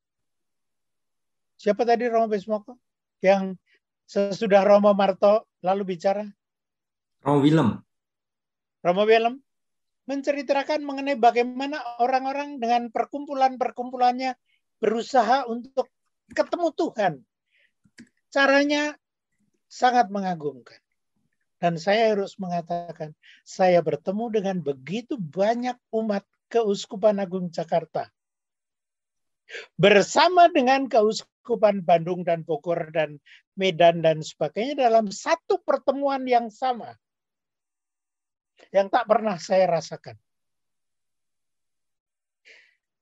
Siapa tadi Romo Bismoko? Yang sesudah Romo Marto lalu bicara? Romo Willem. Romo Willem menceritakan mengenai bagaimana orang-orang dengan perkumpulan-perkumpulannya berusaha untuk ketemu Tuhan. Caranya sangat mengagumkan. Dan saya harus mengatakan, saya bertemu dengan begitu banyak umat Keuskupan Agung Jakarta. Bersama dengan Keuskupan Bandung dan Bogor dan Medan dan sebagainya dalam satu pertemuan yang sama. Yang tak pernah saya rasakan.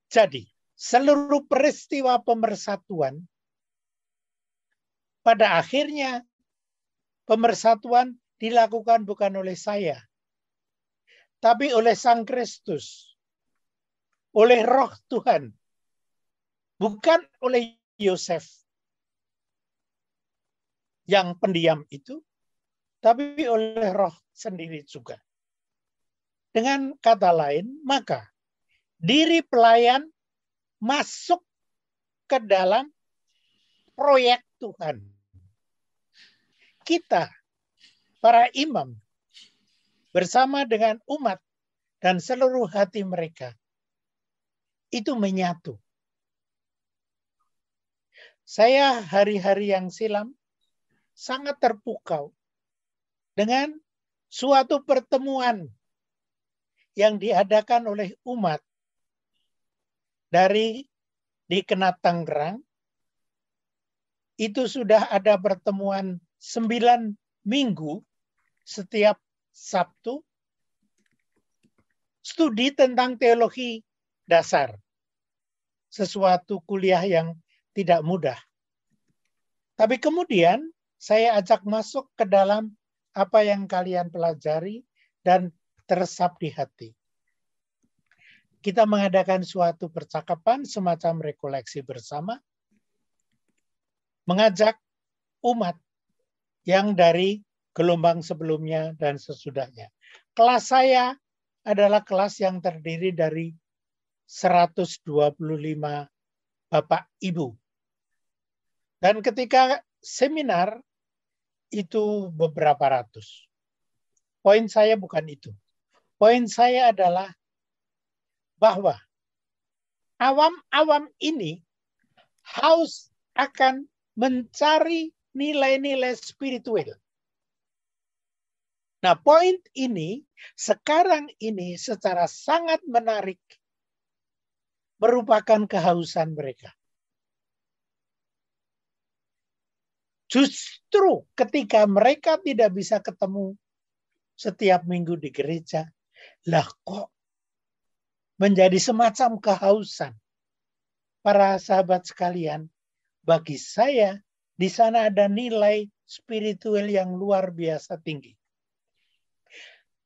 Jadi, seluruh peristiwa pemersatuan, pada akhirnya pemersatuan dilakukan bukan oleh saya, tapi oleh Sang Kristus, oleh Roh Tuhan, bukan oleh Yosef yang pendiam itu, tapi oleh Roh sendiri juga. Dengan kata lain, maka diri pelayan masuk ke dalam proyek Tuhan. Kita, para imam, bersama dengan umat dan seluruh hati mereka, itu menyatu. Saya hari-hari yang silam sangat terpukau dengan suatu pertemuan yang diadakan oleh umat di Kenat Tangerang, itu sudah ada pertemuan 9 minggu setiap Sabtu, studi tentang teologi dasar. Sesuatu kuliah yang tidak mudah. Tapi kemudian saya ajak masuk ke dalam apa yang kalian pelajari dan teresap di hati. Kita mengadakan suatu percakapan semacam rekoleksi bersama, mengajak umat yang dari gelombang sebelumnya dan sesudahnya. Kelas saya adalah kelas yang terdiri dari 125 Bapak Ibu. Dan ketika seminar itu beberapa ratus. Poin saya bukan itu. Poin saya adalah bahwa awam-awam ini haus akan mencari nilai-nilai spiritual. Nah, poin ini sekarang ini secara sangat menarik merupakan kehausan mereka. Justru ketika mereka tidak bisa ketemu setiap minggu di gereja, lah kok menjadi semacam kehausan. Para sahabat sekalian, bagi saya di sana ada nilai spiritual yang luar biasa tinggi.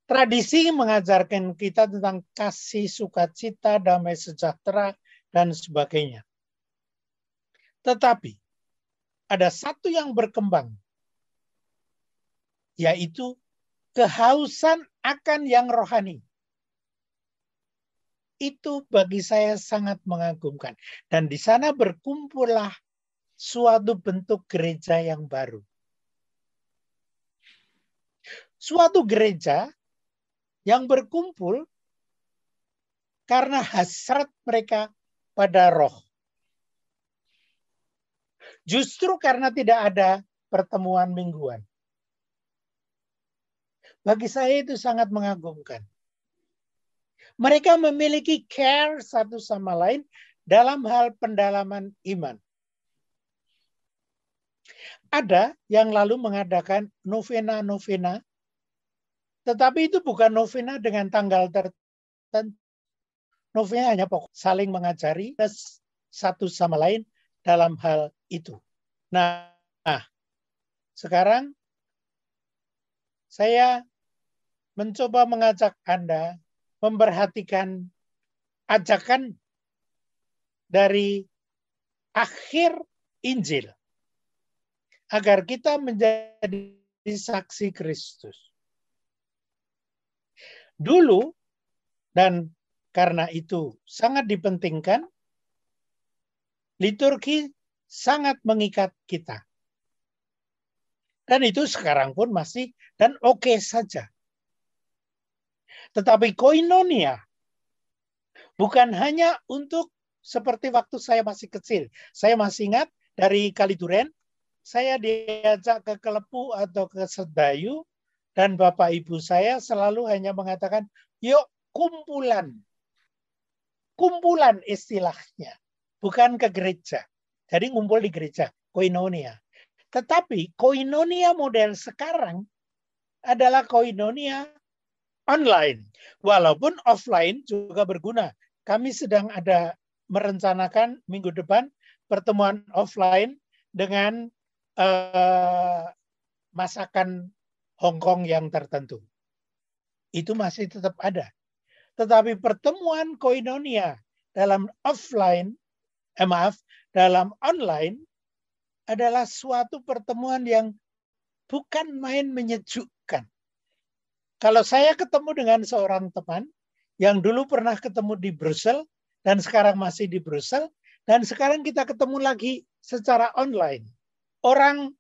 Tradisi mengajarkan kita tentang kasih, sukacita, damai sejahtera, dan sebagainya. Tetapi ada satu yang berkembang, yaitu kehausan akan yang rohani. Itu bagi saya sangat mengagumkan. Dan di sana berkumpullah suatu bentuk gereja yang baru. Suatu gereja yang berkumpul karena hasrat mereka pada roh. Justru karena tidak ada pertemuan mingguan. Bagi saya itu sangat mengagumkan. Mereka memiliki care satu sama lain dalam hal pendalaman iman. Ada yang lalu mengadakan novena-novena, tetapi itu bukan novena dengan tanggal tertentu. Novena hanya pokok saling mengajari satu sama lain dalam hal itu. Nah, sekarang saya mencoba mengajak Anda memperhatikan ajakan dari akhir Injil agar kita menjadi saksi Kristus. Dulu, dan karena itu sangat dipentingkan, liturgi sangat mengikat kita. Dan itu sekarang pun masih dan oke saja. Tetapi koinonia bukan hanya untuk seperti waktu saya masih kecil. Saya masih ingat dari Kaliduren, saya diajak ke Kelepu atau ke Sedayu, dan Bapak Ibu saya selalu hanya mengatakan, yuk kumpulan. Kumpulan istilahnya, bukan ke gereja. Jadi ngumpul di gereja, koinonia. Tetapi koinonia model sekarang adalah koinonia online. Walaupun offline juga berguna. Kami sedang ada merencanakan minggu depan pertemuan offline dengan masakan Hongkong yang tertentu. Itu masih tetap ada. Tetapi pertemuan koinonia dalam dalam online adalah suatu pertemuan yang bukan main menyejukkan. Kalau saya ketemu dengan seorang teman yang dulu pernah ketemu di Brussel dan sekarang masih di Brussel, dan sekarang kita ketemu lagi secara online. Orang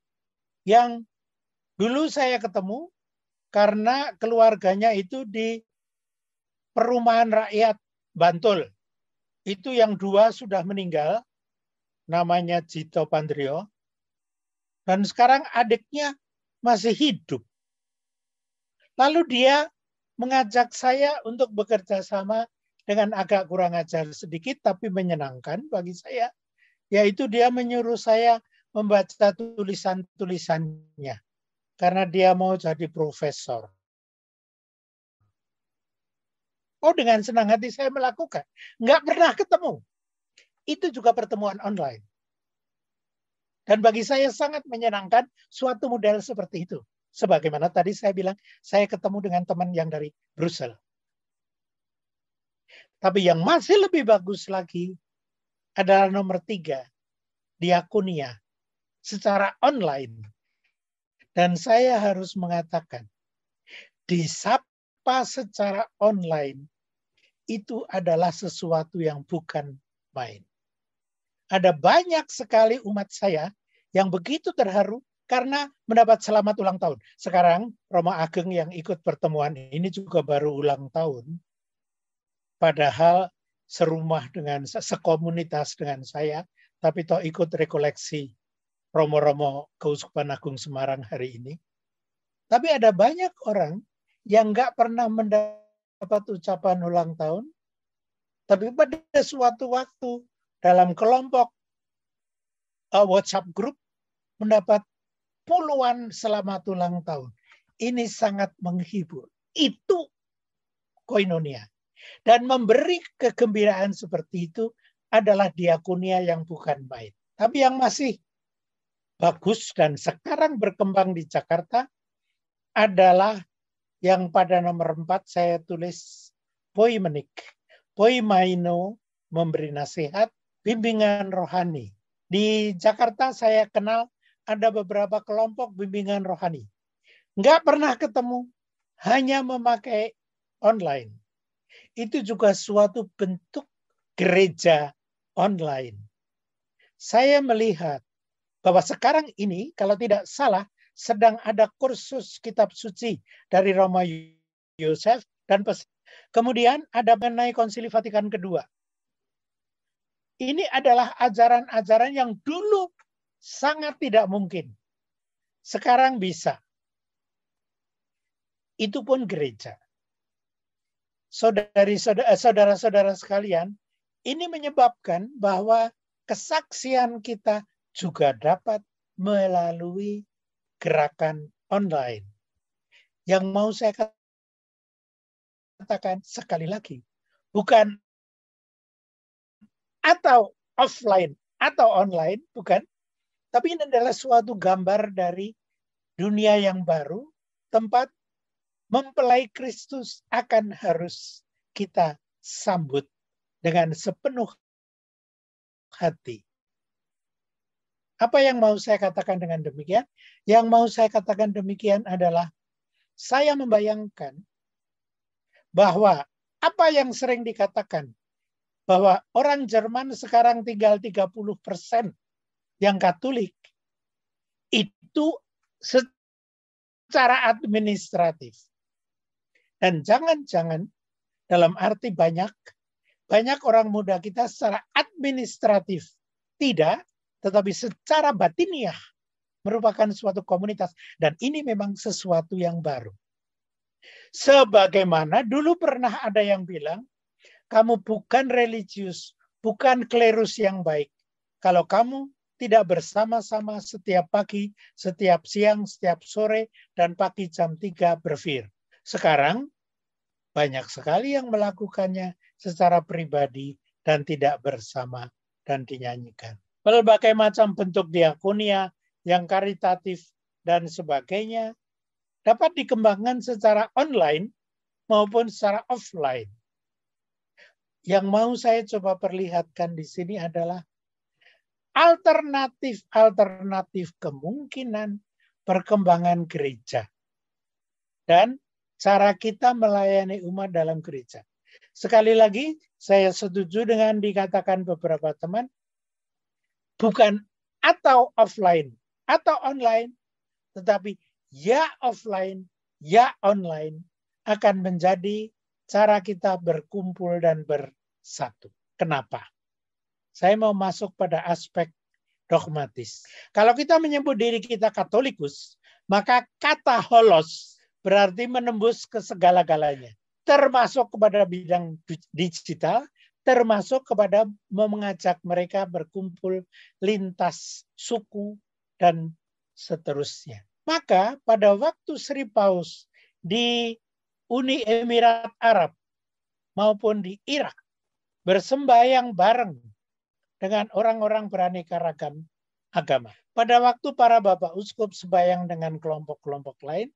yang dulu saya ketemu karena keluarganya itu di perumahan rakyat Bantul. Itu yang 2 sudah meninggal, namanya Jito Pandrio. Dan sekarang adiknya masih hidup. Lalu dia mengajak saya untuk bekerja sama dengan agak kurang ajar sedikit tapi menyenangkan bagi saya, yaitu dia menyuruh saya membaca tulisan-tulisannya karena dia mau jadi profesor. Oh, dengan senang hati saya melakukan. Nggak pernah ketemu. Itu juga pertemuan online. Dan bagi saya sangat menyenangkan suatu model seperti itu. Sebagaimana tadi saya bilang, saya ketemu dengan teman yang dari Brussels. Tapi yang masih lebih bagus lagi adalah nomor 3, diakonia secara online. Dan saya harus mengatakan, disapa secara online itu adalah sesuatu yang bukan main. Ada banyak sekali umat saya yang begitu terharu karena mendapat selamat ulang tahun. Sekarang Romo Ageng yang ikut pertemuan ini juga baru ulang tahun. Padahal serumah dengan, sekomunitas dengan saya, tapi toh ikut rekoleksi Romo-Romo Keuskupan Agung Semarang hari ini. Tapi ada banyak orang yang nggak pernah mendapat ucapan ulang tahun, tapi pada suatu waktu dalam kelompok WhatsApp group mendapat puluhan selamat ulang tahun. Ini sangat menghibur. Itu koinonia. Dan memberi kegembiraan seperti itu adalah diakonia yang bukan main. Tapi yang masih bagus dan sekarang berkembang di Jakarta adalah yang pada nomor 4 saya tulis poimenik. Poimaino, memberi nasihat, bimbingan rohani. Di Jakarta saya kenal ada beberapa kelompok bimbingan rohani. Nggak pernah ketemu, hanya memakai online. Itu juga suatu bentuk gereja online. Saya melihat bahwa sekarang ini, kalau tidak salah, sedang ada kursus kitab suci dari Romo Yosef dan kemudian ada mengenai Konsili Vatikan II. Ini adalah ajaran-ajaran yang dulu sangat tidak mungkin. Sekarang bisa. Itu pun gereja. Saudara-saudara sekalian, ini menyebabkan bahwa kesaksian kita juga dapat melalui gerakan online. Yang mau saya katakan sekali lagi, bukan atau offline atau online, bukan. Tapi ini adalah suatu gambar dari dunia yang baru, tempat mempelai Kristus akan harus kita sambut dengan sepenuh hati. Apa yang mau saya katakan dengan demikian? Yang mau saya katakan demikian adalah saya membayangkan bahwa apa yang sering dikatakan bahwa orang Jerman sekarang tinggal 30% yang Katolik, itu secara administratif. Dan jangan-jangan dalam arti banyak orang muda kita secara administratif tidak, tetapi secara batiniah merupakan suatu komunitas. Dan ini memang sesuatu yang baru. Sebagaimana dulu pernah ada yang bilang, kamu bukan religius, bukan klerus yang baik. Kalau kamu tidak bersama-sama setiap pagi, setiap siang, setiap sore, dan pagi jam 3 berfir. Sekarang banyak sekali yang melakukannya secara pribadi dan tidak bersama dan dinyanyikan. Berbagai macam bentuk diakonia yang karitatif dan sebagainya dapat dikembangkan secara online maupun secara offline. Yang mau saya coba perlihatkan di sini adalah alternatif kemungkinan perkembangan gereja dan cara kita melayani umat dalam gereja. Sekali lagi, saya setuju dengan dikatakan beberapa teman, bukan atau offline atau online, tetapi ya offline, ya online akan menjadi cara kita berkumpul dan bersatu. Kenapa? Saya mau masuk pada aspek dogmatis. Kalau kita menyebut diri kita Katolikus, maka kata holos berarti menembus ke segala-galanya. termasuk kepada bidang digital, termasuk kepada mengajak mereka berkumpul lintas suku dan seterusnya. Maka pada waktu Sri Paus di Uni Emirat Arab maupun di Irak bersembahyang bareng dengan orang-orang beraneka ragam agama. Pada waktu para bapak uskup sembahyang dengan kelompok-kelompok lain,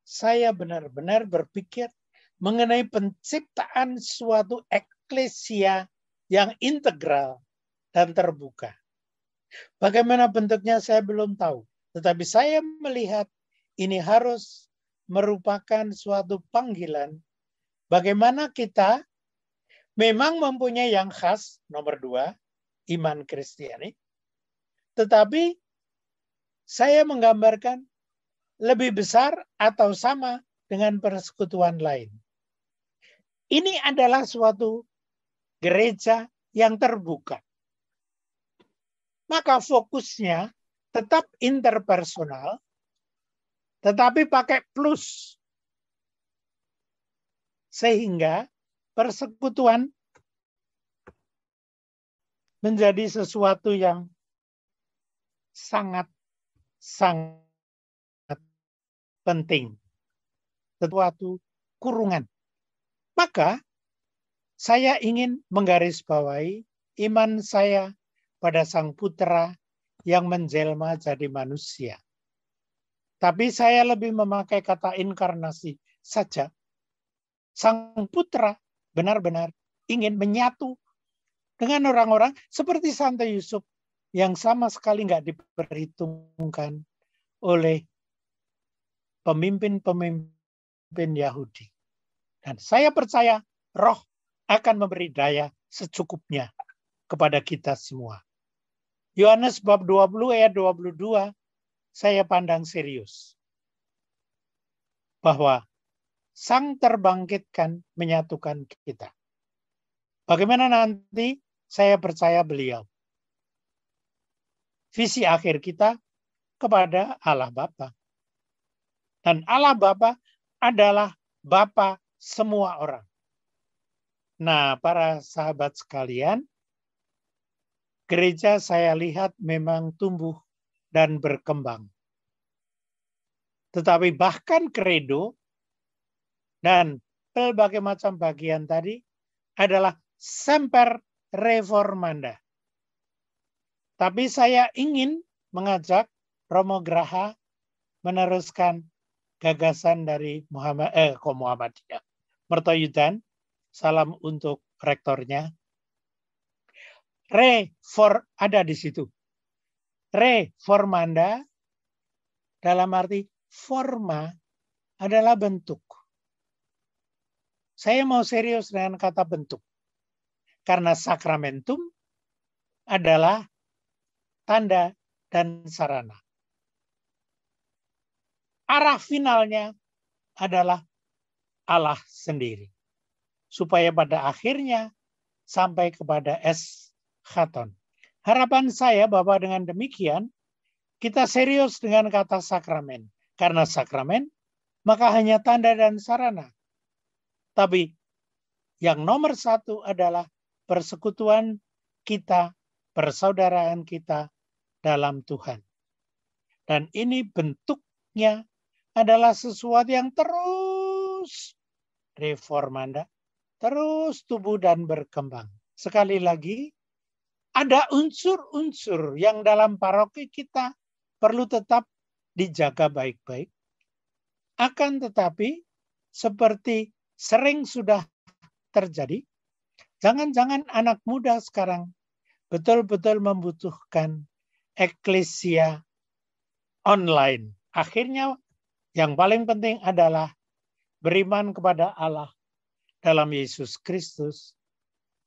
saya benar-benar berpikir mengenai penciptaan suatu eklesia yang integral dan terbuka. Bagaimana bentuknya saya belum tahu, tetapi saya melihat ini harus merupakan suatu panggilan bagaimana kita memang mempunyai yang khas, nomor 2, iman Kristiani, tetapi saya menggambarkan lebih besar atau sama dengan persekutuan lain. Ini adalah suatu gereja yang terbuka. Maka fokusnya tetap interpersonal, tetapi pakai plus. Sehingga persekutuan menjadi sesuatu yang sangat penting. Sesuatu kurungan. Maka saya ingin menggarisbawahi iman saya pada Sang Putra yang menjelma jadi manusia. Tapi saya lebih memakai kata inkarnasi saja. Sang Putra benar-benar ingin menyatu dengan orang-orang seperti Santo Yusuf yang sama sekali nggak diperhitungkan oleh pemimpin-pemimpin Yahudi. Dan saya percaya Roh akan memberi daya secukupnya kepada kita semua. Yohanes bab 20 ayat 22 saya pandang serius. Bahwa Sang terbangkitkan menyatukan kita. Bagaimana nanti saya percaya beliau. Visi akhir kita kepada Allah Bapa. Dan Allah Bapa adalah Bapa semua orang. Nah, para sahabat sekalian, gereja saya lihat memang tumbuh dan berkembang. Tetapi bahkan kredo dan berbagai macam bagian tadi adalah semper reformanda. Tapi saya ingin mengajak Romo Graha meneruskan gagasan dari Muhammadiyah. Mertoyudan, salam untuk rektornya. Ada di situ. Reformanda dalam arti forma adalah bentuk. Saya mau serius dengan kata bentuk. Karena sakramentum adalah tanda dan sarana. Arah finalnya adalah Allah sendiri. Supaya pada akhirnya sampai kepada eschaton. Harapan saya Bapak dengan demikian, kita serius dengan kata sakramen. Karena sakramen, maka hanya tanda dan sarana. Tapi yang nomor 1 adalah persekutuan kita, persaudaraan kita dalam Tuhan. Dan ini bentuknya adalah sesuatu yang terus reformanda, terus tumbuh dan berkembang. Sekali lagi, ada unsur-unsur yang dalam paroki kita perlu tetap dijaga baik-baik. Akan tetapi, seperti sering sudah terjadi, jangan-jangan anak muda sekarang betul-betul membutuhkan eklesia online. Akhirnya yang paling penting adalah beriman kepada Allah dalam Yesus Kristus,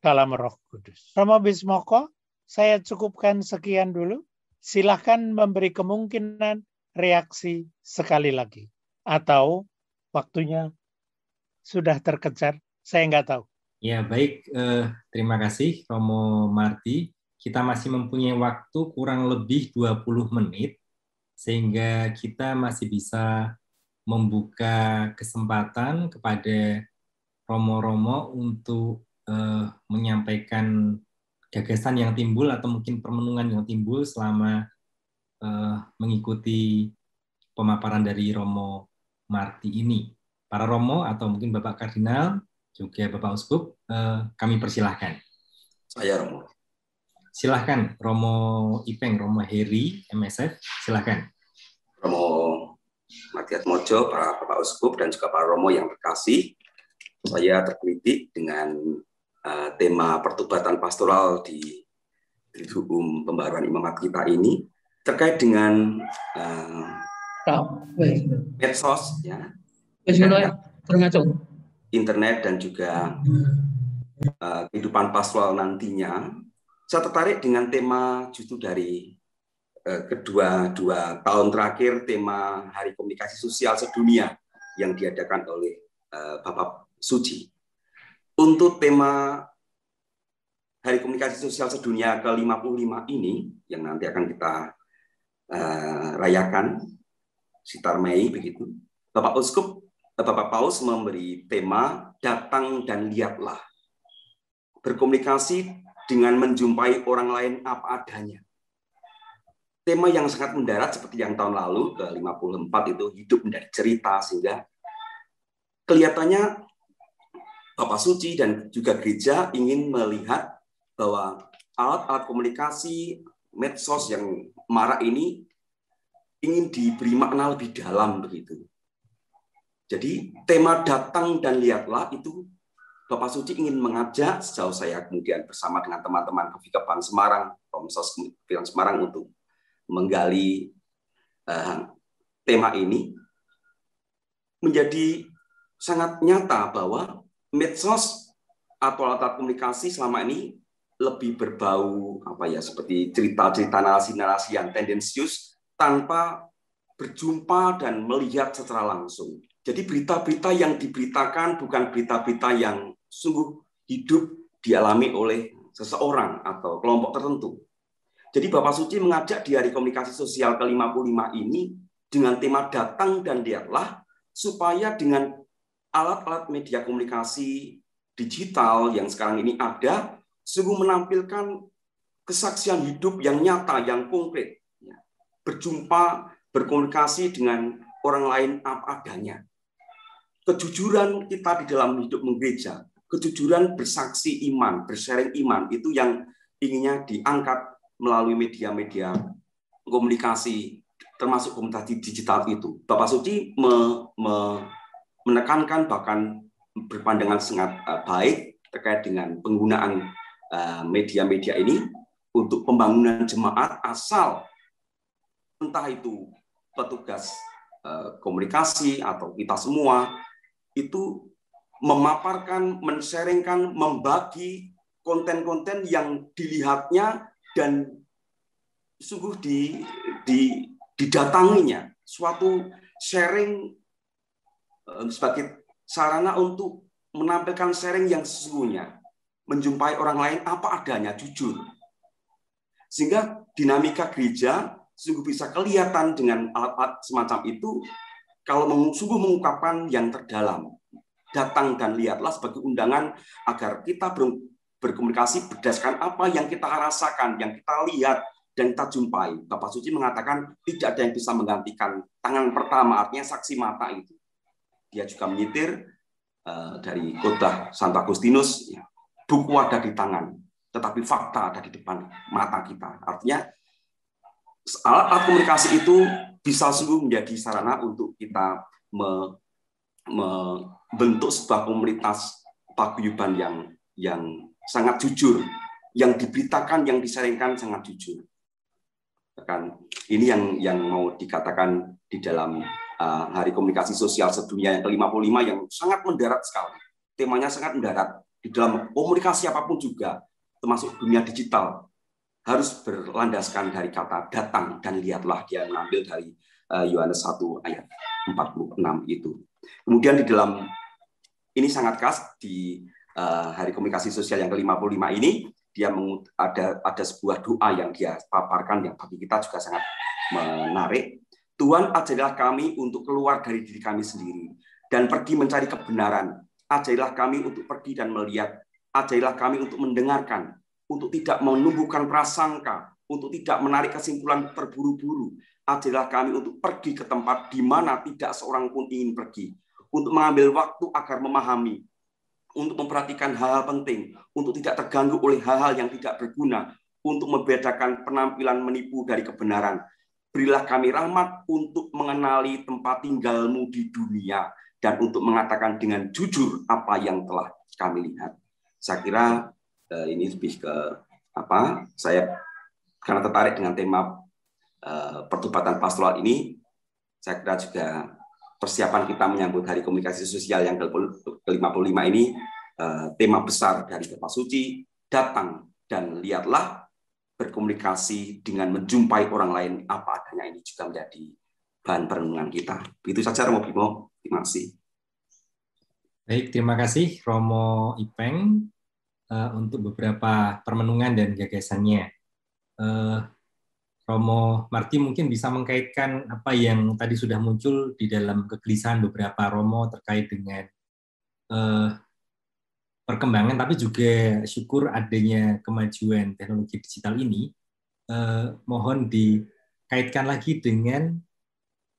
dalam Roh Kudus. Romo Bismoko, saya cukupkan sekian dulu. Silakan memberi kemungkinan reaksi sekali lagi. Atau waktunya sudah terkejar, saya nggak tahu. Ya, baik. Terima kasih, Romo Marty. Kita masih mempunyai waktu kurang lebih 20 menit, sehingga kita masih bisa membuka kesempatan kepada romo-romo untuk menyampaikan gagasan yang timbul atau mungkin permenungan yang timbul selama mengikuti pemaparan dari Romo Marty ini. Para Romo atau mungkin Bapak Kardinal, juga Bapak Uskup, kami persilahkan. Saya Romo. Silahkan Romo Ipeng, Romo Heri, MSF, silahkan. Romo Matias Mojo, para Bapak Uskup dan juga para Romo yang terkasih, saya tergelitik dengan tema pertobatan pastoral di Triduum Pembaharuan Imamat kita ini terkait dengan medsos, ya, internet dan juga kehidupan pastoral nantinya. Saya tertarik dengan tema justru dari dua tahun terakhir, tema Hari Komunikasi Sosial Sedunia yang diadakan oleh Bapak Suci. Untuk tema Hari Komunikasi Sosial Sedunia ke-55 ini, yang nanti akan kita rayakan sekitar Mei begitu, Bapak Paus memberi tema datang dan lihatlah. Berkomunikasi dengan menjumpai orang lain apa adanya. Tema yang sangat mendarat seperti yang tahun lalu ke-54 itu hidup menjadi cerita, sehingga kelihatannya Bapak Suci dan juga gereja ingin melihat bahwa alat-alat komunikasi medsos yang marak ini ingin diberi makna lebih dalam begitu. Jadi tema datang dan lihatlah itu Bapak Suci ingin mengajak, sejauh saya kemudian bersama dengan teman-teman Kevikapan Semarang, Komsos Kevikapan Semarang untuk menggali tema ini, menjadi sangat nyata bahwa medsos atau alat komunikasi selama ini lebih berbau seperti cerita-cerita narasi-narasi yang tendensius tanpa berjumpa dan melihat secara langsung. Jadi berita-berita yang diberitakan bukan berita-berita yang sungguh hidup dialami oleh seseorang atau kelompok tertentu. Jadi Bapak Suci mengajak di Hari Komunikasi Sosial ke-55 ini dengan tema datang dan lihatlah, supaya dengan alat-alat media komunikasi digital yang sekarang ini ada, sungguh menampilkan kesaksian hidup yang nyata, yang konkret. Berjumpa, berkomunikasi dengan orang lain apa adanya. Kejujuran kita di dalam hidup menggereja, kejujuran bersaksi iman, bersharing iman, itu yang inginnya diangkat melalui media-media komunikasi, termasuk komunikasi digital itu. Bapak Suci menekankan, bahkan berpandangan sangat baik terkait dengan penggunaan media-media ini untuk pembangunan jemaat, asal entah itu petugas komunikasi atau kita semua itu memaparkan, men-sharingkan, membagi konten-konten yang dilihatnya dan sungguh didatanginya, suatu sharing sebagai sarana untuk menampilkan sharing yang sesungguhnya, menjumpai orang lain apa adanya, jujur. Sehingga dinamika gereja sungguh bisa kelihatan dengan alat-alat semacam itu kalau sungguh mengungkapkan yang terdalam. Datang dan lihatlah sebagai undangan agar kita berkomunikasi berdasarkan apa yang kita rasakan, yang kita lihat, dan kita jumpai. Bapak Suci mengatakan tidak ada yang bisa menggantikan tangan pertama, artinya saksi mata itu. Dia juga menyitir dari khotbah Santo Agustinus, ya, buku ada di tangan, tetapi fakta ada di depan mata kita. Artinya alat komunikasi itu bisa sungguh menjadi sarana untuk kita membentuk sebuah komunitas paguyuban yang sangat jujur, yang diberitakan, yang disaringkan sangat jujur. Bahkan ini yang mau dikatakan di dalam Hari Komunikasi Sosial Sedunia yang ke-55 yang sangat mendarat sekali. Temanya sangat mendarat. Di dalam komunikasi apapun juga, termasuk dunia digital, harus berlandaskan dari kata datang dan lihatlah. Dia mengambil dari Yohanes 1 ayat 46 itu. Kemudian di dalam, ini sangat khas di Hari Komunikasi Sosial yang ke-55 ini, dia ada sebuah doa yang dia paparkan yang bagi kita juga sangat menarik. Tuhan, ajarilah kami untuk keluar dari diri kami sendiri dan pergi mencari kebenaran Ajarilah kami untuk pergi dan melihat. Ajarilah kami untuk mendengarkan, untuk tidak menumbuhkan prasangka, untuk tidak menarik kesimpulan terburu-buru. Ajarilah kami untuk pergi ke tempat di mana tidak seorang pun ingin pergi, untuk mengambil waktu agar memahami, untuk memperhatikan hal-hal penting, untuk tidak terganggu oleh hal-hal yang tidak berguna, untuk membedakan penampilan menipu dari kebenaran. Berilah kami rahmat untuk mengenali tempat tinggalmu di dunia, dan untuk mengatakan dengan jujur apa yang telah kami lihat. Saya kira ini lebih ke apa? Saya karena tertarik dengan tema pertobatan pastoral ini, saya kira juga persiapan kita menyambut Hari Komunikasi Sosial yang ke-55 ini, tema besar dari Bapak Suci, datang dan lihatlah, berkomunikasi dengan menjumpai orang lain apa adanya, ini juga menjadi bahan perenungan kita. Itu saja Romo Bimo, terima kasih. Baik, terima kasih Romo Ipeng untuk beberapa permenungan dan gagasannya. Romo Marty mungkin bisa mengkaitkan apa yang tadi sudah muncul di dalam kegelisahan beberapa Romo terkait dengan perkembangan, tapi juga syukur adanya kemajuan teknologi digital ini. Mohon dikaitkan lagi dengan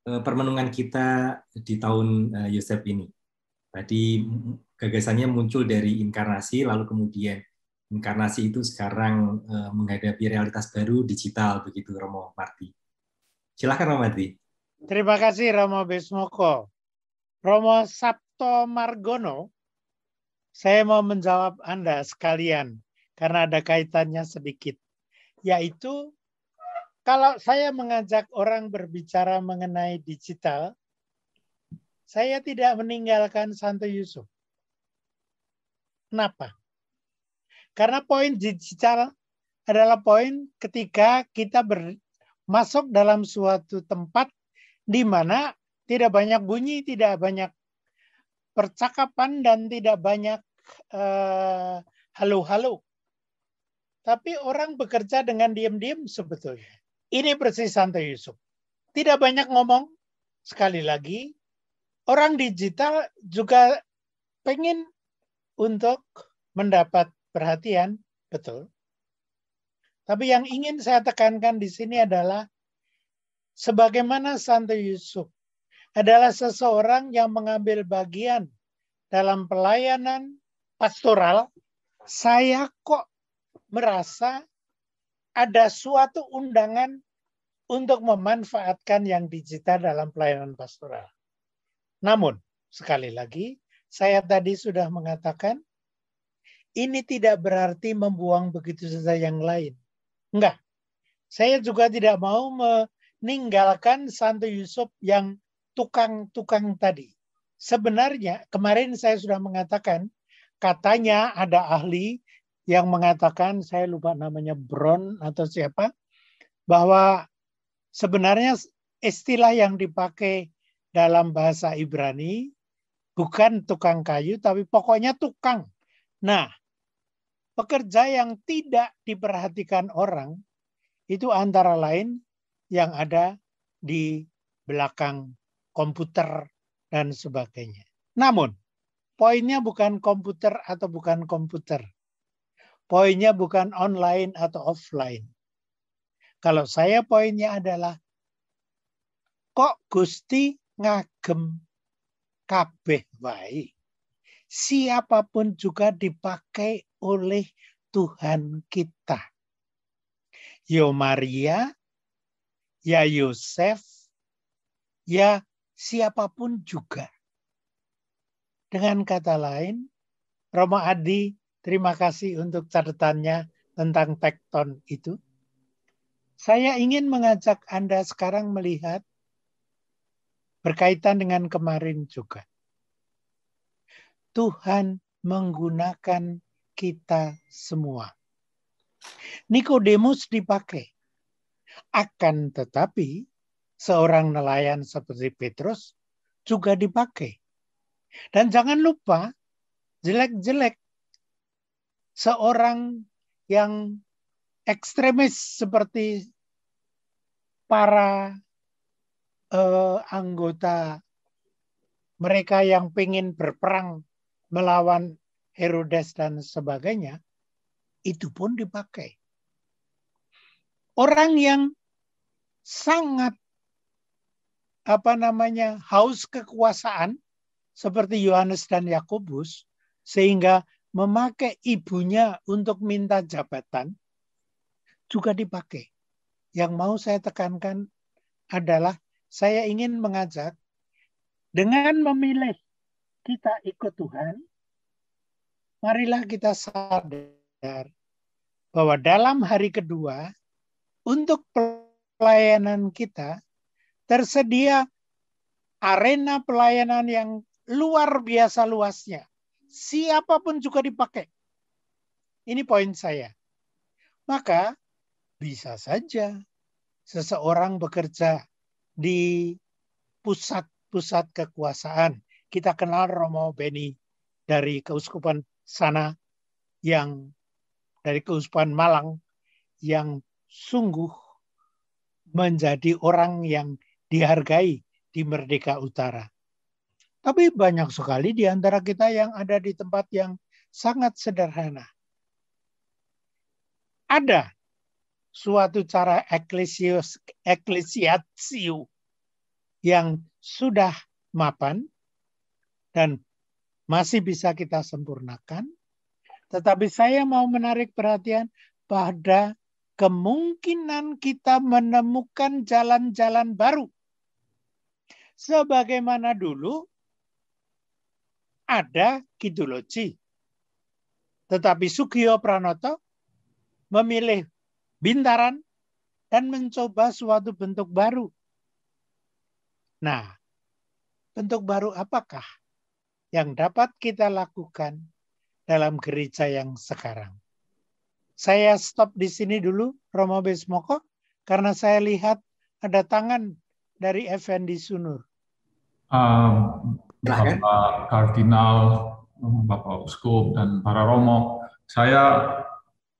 permenungan kita di tahun Yosef ini. Tadi gagasannya muncul dari inkarnasi, lalu kemudian inkarnasi itu sekarang menghadapi realitas baru digital, begitu Romo Marty. Silakan Romo Marty. Terima kasih Romo Bismoko. Romo Sabto Margono, saya mau menjawab Anda sekalian karena ada kaitannya sedikit. Yaitu kalau saya mengajak orang berbicara mengenai digital, saya tidak meninggalkan Santo Yusuf. Kenapa? Karena poin digital adalah poin ketika kita masuk dalam suatu tempat di mana tidak banyak bunyi, tidak banyak percakapan, dan tidak banyak halo-halo. Tapi orang bekerja dengan diam-diam sebetulnya. Ini persis Santo Yusuf. Tidak banyak ngomong, sekali lagi. Orang digital juga pengen untuk mendapat perhatian, betul. Tapi yang ingin saya tekankan di sini adalah sebagaimana Santo Yusuf adalah seseorang yang mengambil bagian dalam pelayanan pastoral, saya kok merasa ada suatu undangan untuk memanfaatkan yang digital dalam pelayanan pastoral. Namun, sekali lagi, saya tadi sudah mengatakan, ini tidak berarti membuang begitu saja yang lain. Enggak. Saya juga tidak mau meninggalkan Santo Yusuf yang tukang-tukang tadi. Sebenarnya, kemarin saya sudah mengatakan, katanya ada ahli yang mengatakan, saya lupa namanya Bron atau siapa, bahwa sebenarnya istilah yang dipakai dalam bahasa Ibrani bukan tukang kayu, tapi pokoknya tukang. Nah, pekerja yang tidak diperhatikan orang itu antara lain yang ada di belakang komputer dan sebagainya. Namun, poinnya bukan komputer atau bukan komputer. Poinnya bukan online atau offline. Kalau saya poinnya adalah, kok Gusti ngagem kabeh wae. Siapapun juga dipakai oleh Tuhan kita. Ya Maria, ya Yosef, ya siapapun juga. Dengan kata lain, Romo Adi, terima kasih untuk catatannya tentang tekton itu. Saya ingin mengajak Anda sekarang melihat berkaitan dengan kemarin juga. Tuhan menggunakan kita semua. Nikodemus dipakai. Akan tetapi seorang nelayan seperti Petrus juga dipakai. Dan jangan lupa, jelek-jelek seorang yang ekstremis seperti para anggota mereka yang pengen berperang melawan Herodes dan sebagainya, itu pun dipakai. Orang yang sangat haus kekuasaan seperti Yohanes dan Yakobus, sehingga memakai ibunya untuk minta jabatan, juga dipakai. Yang mau saya tekankan adalah saya ingin mengajak dengan memilih kita ikut Tuhan, marilah kita sadar bahwa dalam hari kedua untuk pelayanan kita tersedia arena pelayanan yang luar biasa luasnya. Siapapun juga dipakai. Ini poin saya. Maka bisa saja seseorang bekerja di pusat-pusat kekuasaan. Kita kenal Romo Beni dari Keuskupan sana, yang dari Keuskupan Malang, yang sungguh menjadi orang yang dihargai di Merdeka Utara. Tapi banyak sekali di antara kita yang ada di tempat yang sangat sederhana. Ada suatu cara eklesiasio yang sudah mapan dan masih bisa kita sempurnakan. Tetapi saya mau menarik perhatian pada kemungkinan kita menemukan jalan-jalan baru. Sebagaimana dulu ada kidologi. Tetapi Sugio Pranoto memilih Bintaran dan mencoba suatu bentuk baru. Nah, bentuk baru apakah yang dapat kita lakukan dalam gereja yang sekarang? Saya stop di sini dulu, Romo Bismoko, karena saya lihat ada tangan dari Effendi Sunur. Bapak Kardinal, Bapak Uskup, dan para Romo, saya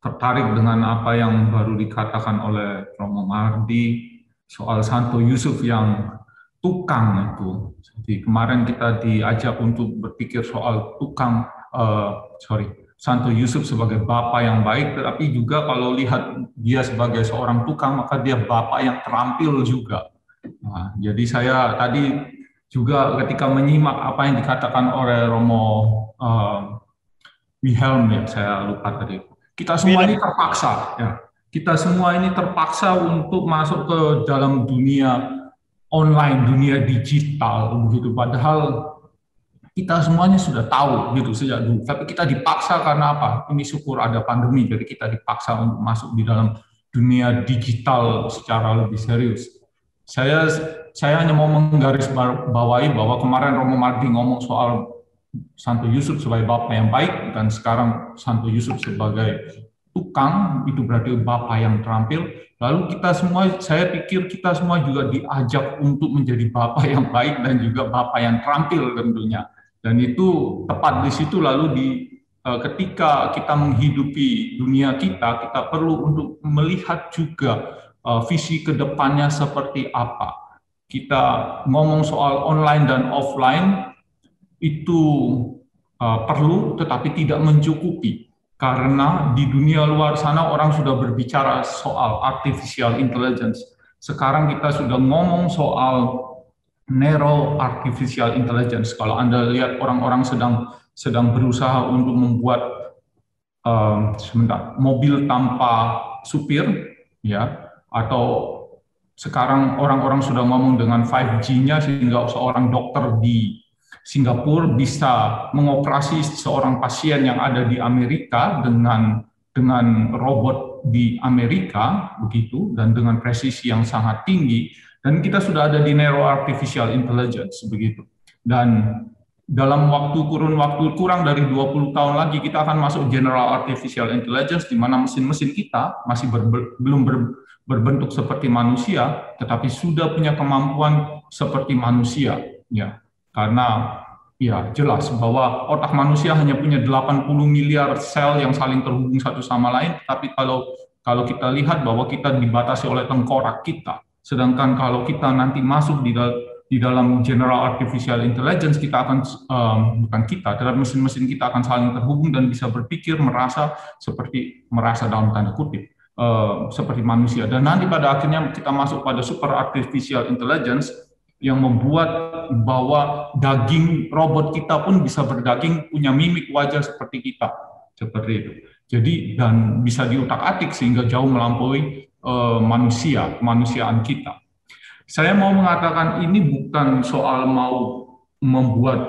tertarik dengan apa yang baru dikatakan oleh Romo Mardi soal Santo Yusuf yang tukang itu. Jadi kemarin kita diajak untuk berpikir soal Santo Yusuf sebagai Bapa yang baik, tetapi juga kalau lihat dia sebagai seorang tukang, maka dia Bapa yang terampil juga. Nah, jadi saya tadi juga ketika menyimak apa yang dikatakan oleh Romo Wilhelm, ya saya lupa tadi. Kita semua ini terpaksa, ya. Kita semua ini terpaksa untuk masuk ke dalam dunia online, dunia digital, begitu. Padahal kita semuanya sudah tahu gitu sejak dulu. Tapi kita dipaksa karena apa? Ini syukur ada pandemi, jadi kita dipaksa untuk masuk di dalam dunia digital secara lebih serius. Saya hanya mau menggarisbawahi bahwa kemarin Romo Mardi ngomong soal Santo Yusuf sebagai Bapa yang baik, dan sekarang Santo Yusuf sebagai tukang, itu berarti Bapa yang terampil. Lalu kita semua, saya pikir kita semua juga diajak untuk menjadi Bapa yang baik dan juga Bapa yang terampil tentunya. Dan itu tepat di situ. Lalu ketika kita menghidupi dunia kita perlu untuk melihat juga visi ke depannya seperti apa. Kita ngomong soal online dan offline, itu perlu tetapi tidak mencukupi, karena di dunia luar sana orang sudah berbicara soal artificial intelligence. Sekarang kita sudah ngomong soal narrow artificial intelligence. Kalau Anda lihat orang-orang sedang berusaha untuk membuat mobil tanpa supir, ya, atau sekarang orang-orang sudah ngomong dengan 5G-nya sehingga seorang dokter di Singapura bisa mengoperasi seorang pasien yang ada di Amerika dengan robot di Amerika, begitu, dan dengan presisi yang sangat tinggi. Dan kita sudah ada di narrow artificial intelligence, begitu. Dan dalam kurun waktu kurang dari 20 tahun lagi kita akan masuk general artificial intelligence, di mana mesin-mesin kita masih belum berbentuk seperti manusia, tetapi sudah punya kemampuan seperti manusia, ya. Karena ya jelas bahwa otak manusia hanya punya 80 miliar sel yang saling terhubung satu sama lain, tapi kalau kita lihat bahwa kita dibatasi oleh tengkorak kita, sedangkan kalau kita nanti masuk di dalam General Artificial Intelligence kita akan bukan kita, dalam mesin-mesin kita akan saling terhubung dan bisa berpikir, merasa dalam tanda kutip seperti manusia. Dan nanti pada akhirnya kita masuk pada Super Artificial Intelligence yang membuat bahwa daging robot kita pun bisa berdaging, punya mimik wajah seperti kita, seperti itu. Jadi dan bisa diutak-atik sehingga jauh melampaui kemanusiaan kita. Saya mau mengatakan ini bukan soal mau membuat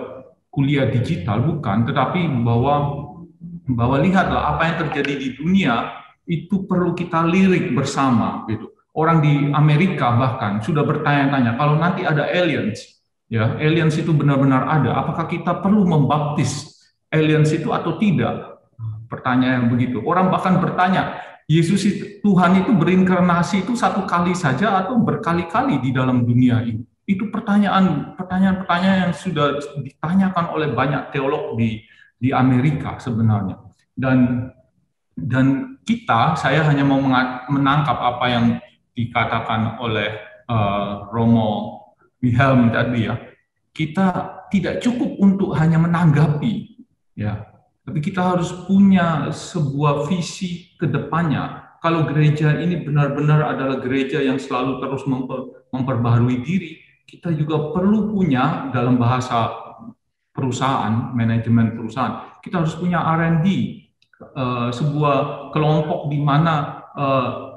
kuliah digital, bukan, tetapi bahwa lihatlah apa yang terjadi di dunia itu perlu kita lirik bersama, gitu. Orang di Amerika bahkan sudah bertanya-tanya, kalau nanti ada aliens, ya, aliens itu benar-benar ada, apakah kita perlu membaptis aliens itu atau tidak? Pertanyaan begitu. Orang bahkan bertanya, Yesus itu, Tuhan itu berinkarnasi itu satu kali saja atau berkali-kali di dalam dunia ini? Itu pertanyaan yang sudah ditanyakan oleh banyak teolog di Amerika sebenarnya. Dan saya hanya mau menangkap apa yang dikatakan oleh Romo Wilhelm tadi, ya. Kita tidak cukup untuk hanya menanggapi, ya, tapi kita harus punya sebuah visi ke depannya. Kalau gereja ini benar-benar adalah gereja yang selalu terus memperbaharui diri, kita juga perlu punya, dalam bahasa perusahaan, manajemen perusahaan, kita harus punya R&D, sebuah kelompok di mana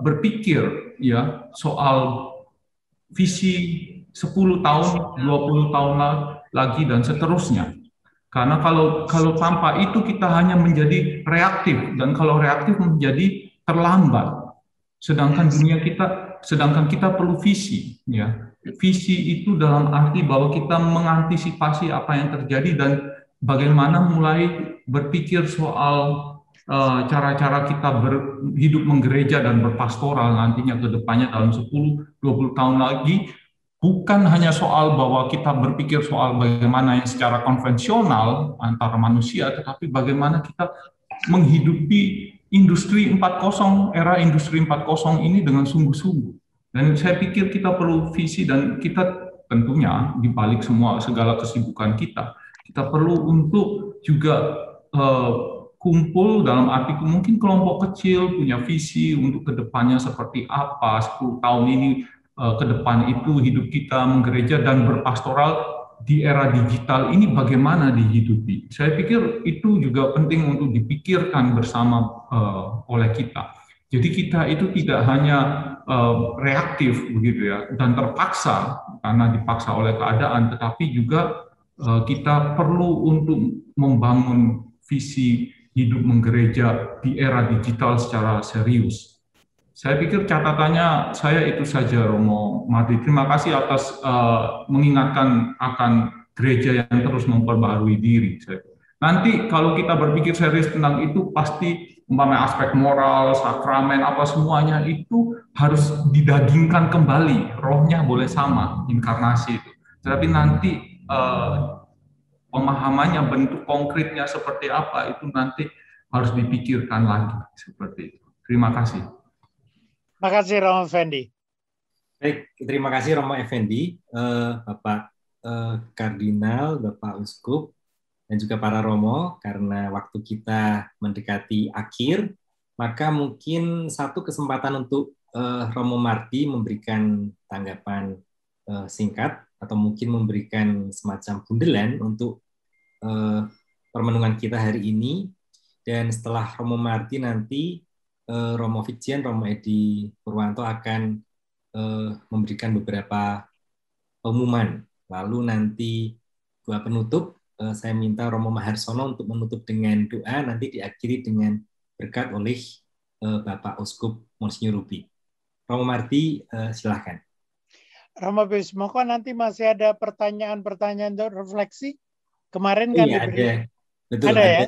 berpikir, ya, soal visi 10 tahun, 20 tahun lagi dan seterusnya. Karena kalau tanpa itu kita hanya menjadi reaktif, dan kalau reaktif menjadi terlambat. Sedangkan kita perlu visi, ya. Visi itu dalam arti bahwa kita mengantisipasi apa yang terjadi dan bagaimana mulai berpikir soal cara-cara kita hidup menggereja dan berpastoral nantinya ke depannya dalam 10-20 tahun lagi, bukan hanya soal bahwa kita berpikir soal bagaimana yang secara konvensional antara manusia, tetapi bagaimana kita menghidupi industri 4.0, era industri 4.0 ini dengan sungguh-sungguh. Dan saya pikir kita perlu visi, dan kita tentunya di balik segala kesibukan kita perlu untuk juga kumpul dalam arti mungkin kelompok kecil punya visi untuk kedepannya seperti apa, 10 tahun ini ke depan itu hidup kita menggereja dan berpastoral di era digital ini bagaimana dihidupi. Saya pikir itu juga penting untuk dipikirkan bersama oleh kita. Jadi kita itu tidak hanya reaktif begitu, ya, dan terpaksa karena dipaksa oleh keadaan, tetapi juga kita perlu untuk membangun visi hidup menggereja di era digital secara serius. Saya pikir catatannya saya itu saja, Romo Marty. Terima kasih atas mengingatkan akan gereja yang terus memperbaharui diri. Nanti kalau kita berpikir serius tentang itu, pasti aspek moral, sakramen, apa semuanya itu harus didagingkan kembali. Rohnya boleh sama, inkarnasi itu. Tapi nanti pemahamannya, bentuk konkretnya seperti apa, itu nanti harus dipikirkan lagi. Seperti itu. Terima kasih. Terima kasih, Romo Effendi. Baik, terima kasih Romo Effendi, Bapak Kardinal, Bapak Uskup, dan juga para Romo. Karena waktu kita mendekati akhir, maka mungkin satu kesempatan untuk Romo Marty memberikan tanggapan singkat, atau mungkin memberikan semacam bundelan untuk permenungan kita hari ini. Dan setelah Romo Marty nanti Romo Fitjen, Romo Edi Purwanto akan memberikan beberapa pengumuman. Lalu nanti doa penutup, saya minta Romo Maharsono untuk menutup dengan doa, nanti diakhiri dengan berkat oleh Bapak Uskup Monsinyur Ruby. Romo Marty, silahkan. Romo Bismoko, nanti masih ada pertanyaan-pertanyaan untuk refleksi? Kemarin kan iya, diberi. Ada. Betul, ada ya?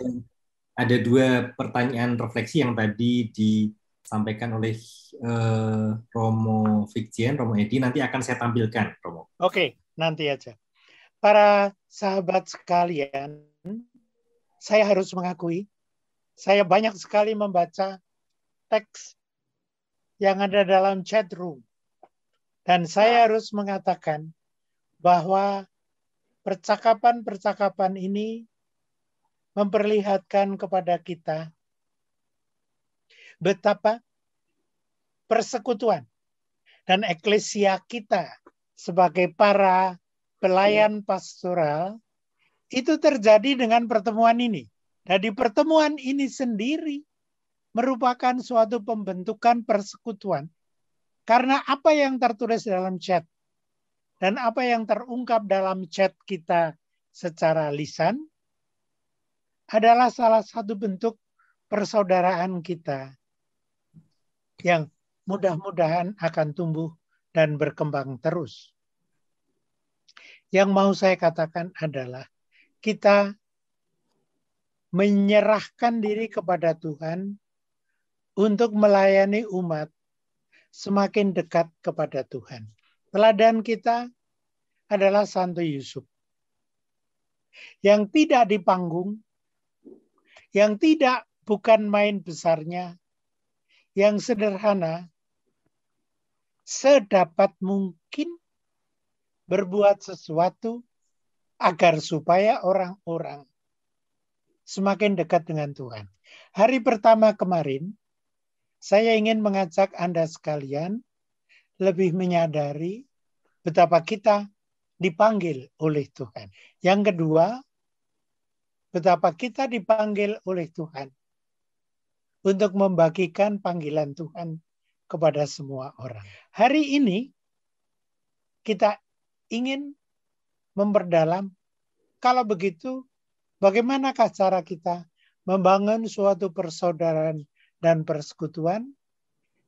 Ada dua pertanyaan refleksi yang tadi disampaikan oleh Romo Fitjen, Romo Edi, nanti akan saya tampilkan, Romo. Oke, nanti aja. Para sahabat sekalian, saya harus mengakui, saya banyak sekali membaca teks yang ada dalam chat room. Dan saya harus mengatakan bahwa percakapan-percakapan ini memperlihatkan kepada kita betapa persekutuan dan eklesia kita sebagai para pelayan pastoral itu terjadi dengan pertemuan ini. Dan di pertemuan ini sendiri merupakan suatu pembentukan persekutuan. Karena apa yang tertulis dalam chat dan apa yang terungkap dalam chat kita secara lisan adalah salah satu bentuk persaudaraan kita yang mudah-mudahan akan tumbuh dan berkembang terus. Yang mau saya katakan adalah kita menyerahkan diri kepada Tuhan untuk melayani umat semakin dekat kepada Tuhan. Teladan kita adalah Santo Yusuf yang tidak di panggung, yang tidak bukan main besarnya, yang sederhana, sedapat mungkin berbuat sesuatu agar supaya orang-orang semakin dekat dengan Tuhan. Hari pertama kemarin, saya ingin mengajak Anda sekalian lebih menyadari betapa kita dipanggil oleh Tuhan. Yang kedua, betapa kita dipanggil oleh Tuhan untuk membagikan panggilan Tuhan kepada semua orang. Hari ini kita ingin memperdalam, kalau begitu bagaimanakah cara kita membangun suatu persaudaraan dan persekutuan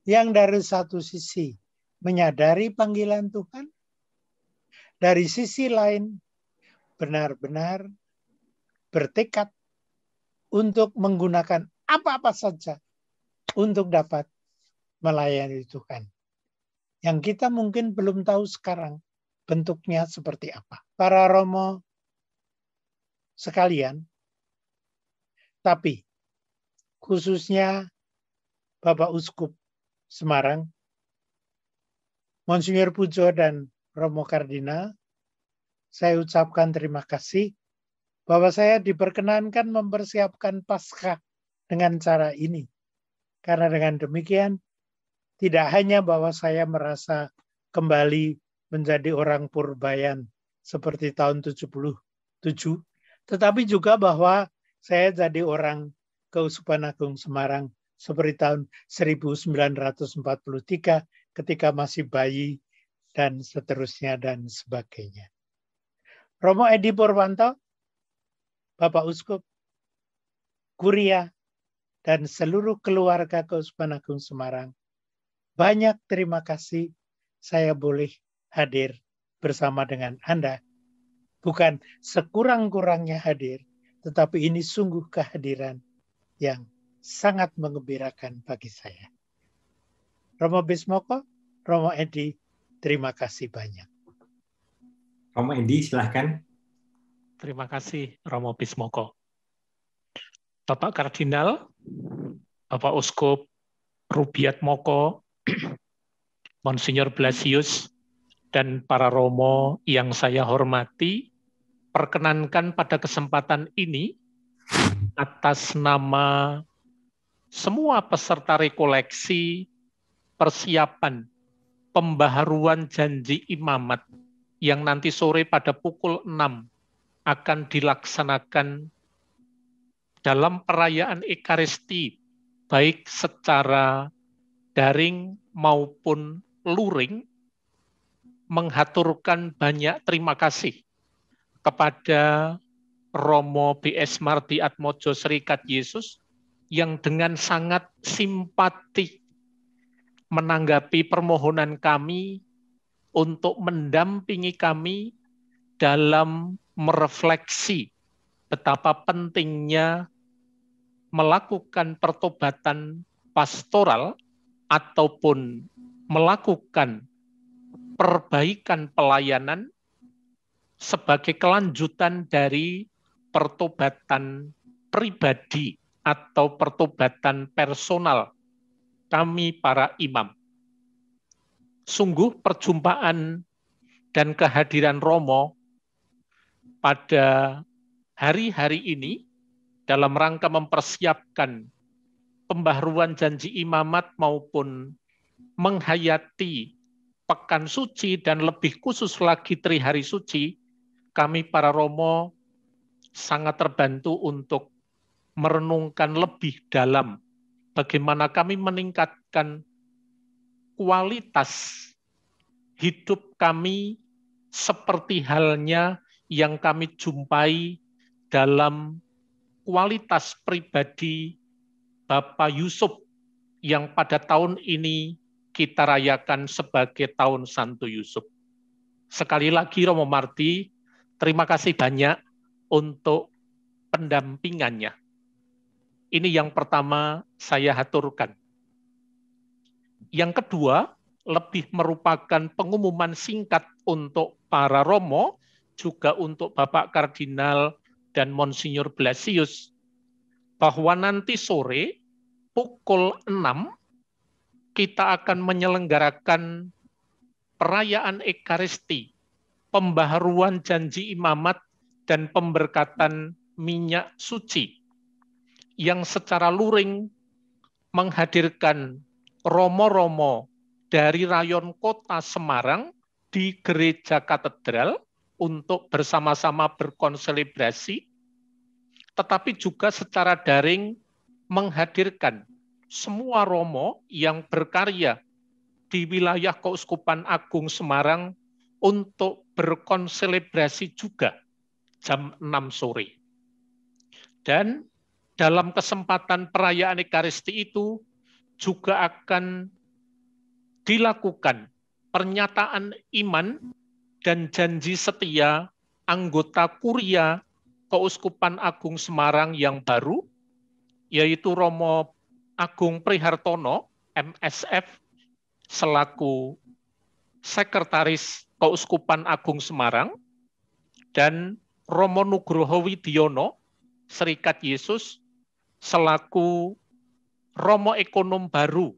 yang dari satu sisi menyadari panggilan Tuhan, dari sisi lain benar-benar bertekad untuk menggunakan apa-apa saja untuk dapat melayani Tuhan. Yang kita mungkin belum tahu sekarang bentuknya seperti apa. Para Romo sekalian, tapi khususnya Bapak Uskup Semarang, Monsinyur Pujo dan Romo Kardinal, saya ucapkan terima kasih bahwa saya diperkenankan mempersiapkan Paskah dengan cara ini. Karena dengan demikian, tidak hanya bahwa saya merasa kembali menjadi orang Purbayan seperti tahun 77, tetapi juga bahwa saya jadi orang Keuskupan Agung Semarang seperti tahun 1943 ketika masih bayi dan seterusnya dan sebagainya. Romo Edi Purwanto, Bapak Uskup, Kuria, dan seluruh keluarga Keuskupan Agung Semarang, banyak terima kasih saya boleh hadir bersama dengan Anda. Bukan sekurang-kurangnya hadir, tetapi ini sungguh kehadiran yang sangat menggembirakan bagi saya. Romo Bismoko, Romo Edi, terima kasih banyak. Romo Edi, silahkan. Terima kasih, Romo Bismoko. Bapak Kardinal, Bapak Uskup Rubiat Moko, Monsinyur Blasius, dan para Romo yang saya hormati, perkenankan pada kesempatan ini, atas nama semua peserta rekoleksi, persiapan, pembaharuan janji imamat, yang nanti sore pada pukul 6 akan dilaksanakan dalam perayaan Ekaristi, baik secara daring maupun luring, menghaturkan banyak terima kasih kepada Romo B.S. Marty Atmojo Serikat Yesus yang dengan sangat simpati menanggapi permohonan kami untuk mendampingi kami dalam merefleksi betapa pentingnya melakukan pertobatan pastoral ataupun melakukan perbaikan pelayanan sebagai kelanjutan dari pertobatan pribadi atau pertobatan personal kami para imam. Sungguh perjumpaan dan kehadiran Romo pada hari-hari ini dalam rangka mempersiapkan pembaharuan janji imamat maupun menghayati Pekan Suci dan lebih khusus lagi Trihari Suci, kami para Romo sangat terbantu untuk merenungkan lebih dalam bagaimana kami meningkatkan kualitas hidup kami seperti halnya yang kami jumpai dalam kualitas pribadi Bapak Yusuf yang pada tahun ini kita rayakan sebagai Tahun Santo Yusuf. Sekali lagi Romo Marty, terima kasih banyak untuk pendampingannya. Ini yang pertama saya haturkan. Yang kedua, lebih merupakan pengumuman singkat untuk para Romo, juga untuk Bapak Kardinal dan Monsinyur Blasius, bahwa nanti sore pukul 6 kita akan menyelenggarakan perayaan Ekaristi, pembaharuan janji imamat dan pemberkatan minyak suci, yang secara luring menghadirkan romo-romo dari rayon kota Semarang di Gereja Katedral untuk bersama-sama berkonselebrasi, tetapi juga secara daring menghadirkan semua romo yang berkarya di wilayah Keuskupan Agung Semarang untuk berkonselebrasi juga jam 6 sore. Dan dalam kesempatan perayaan Ekaristi itu juga akan dilakukan pernyataan iman dan janji setia anggota Kuria Keuskupan Agung Semarang yang baru, yaitu Romo Agung Prihartono, MSF, selaku Sekretaris Keuskupan Agung Semarang, dan Romo Nugroho Widiono, Serikat Yesus, selaku Romo Ekonom baru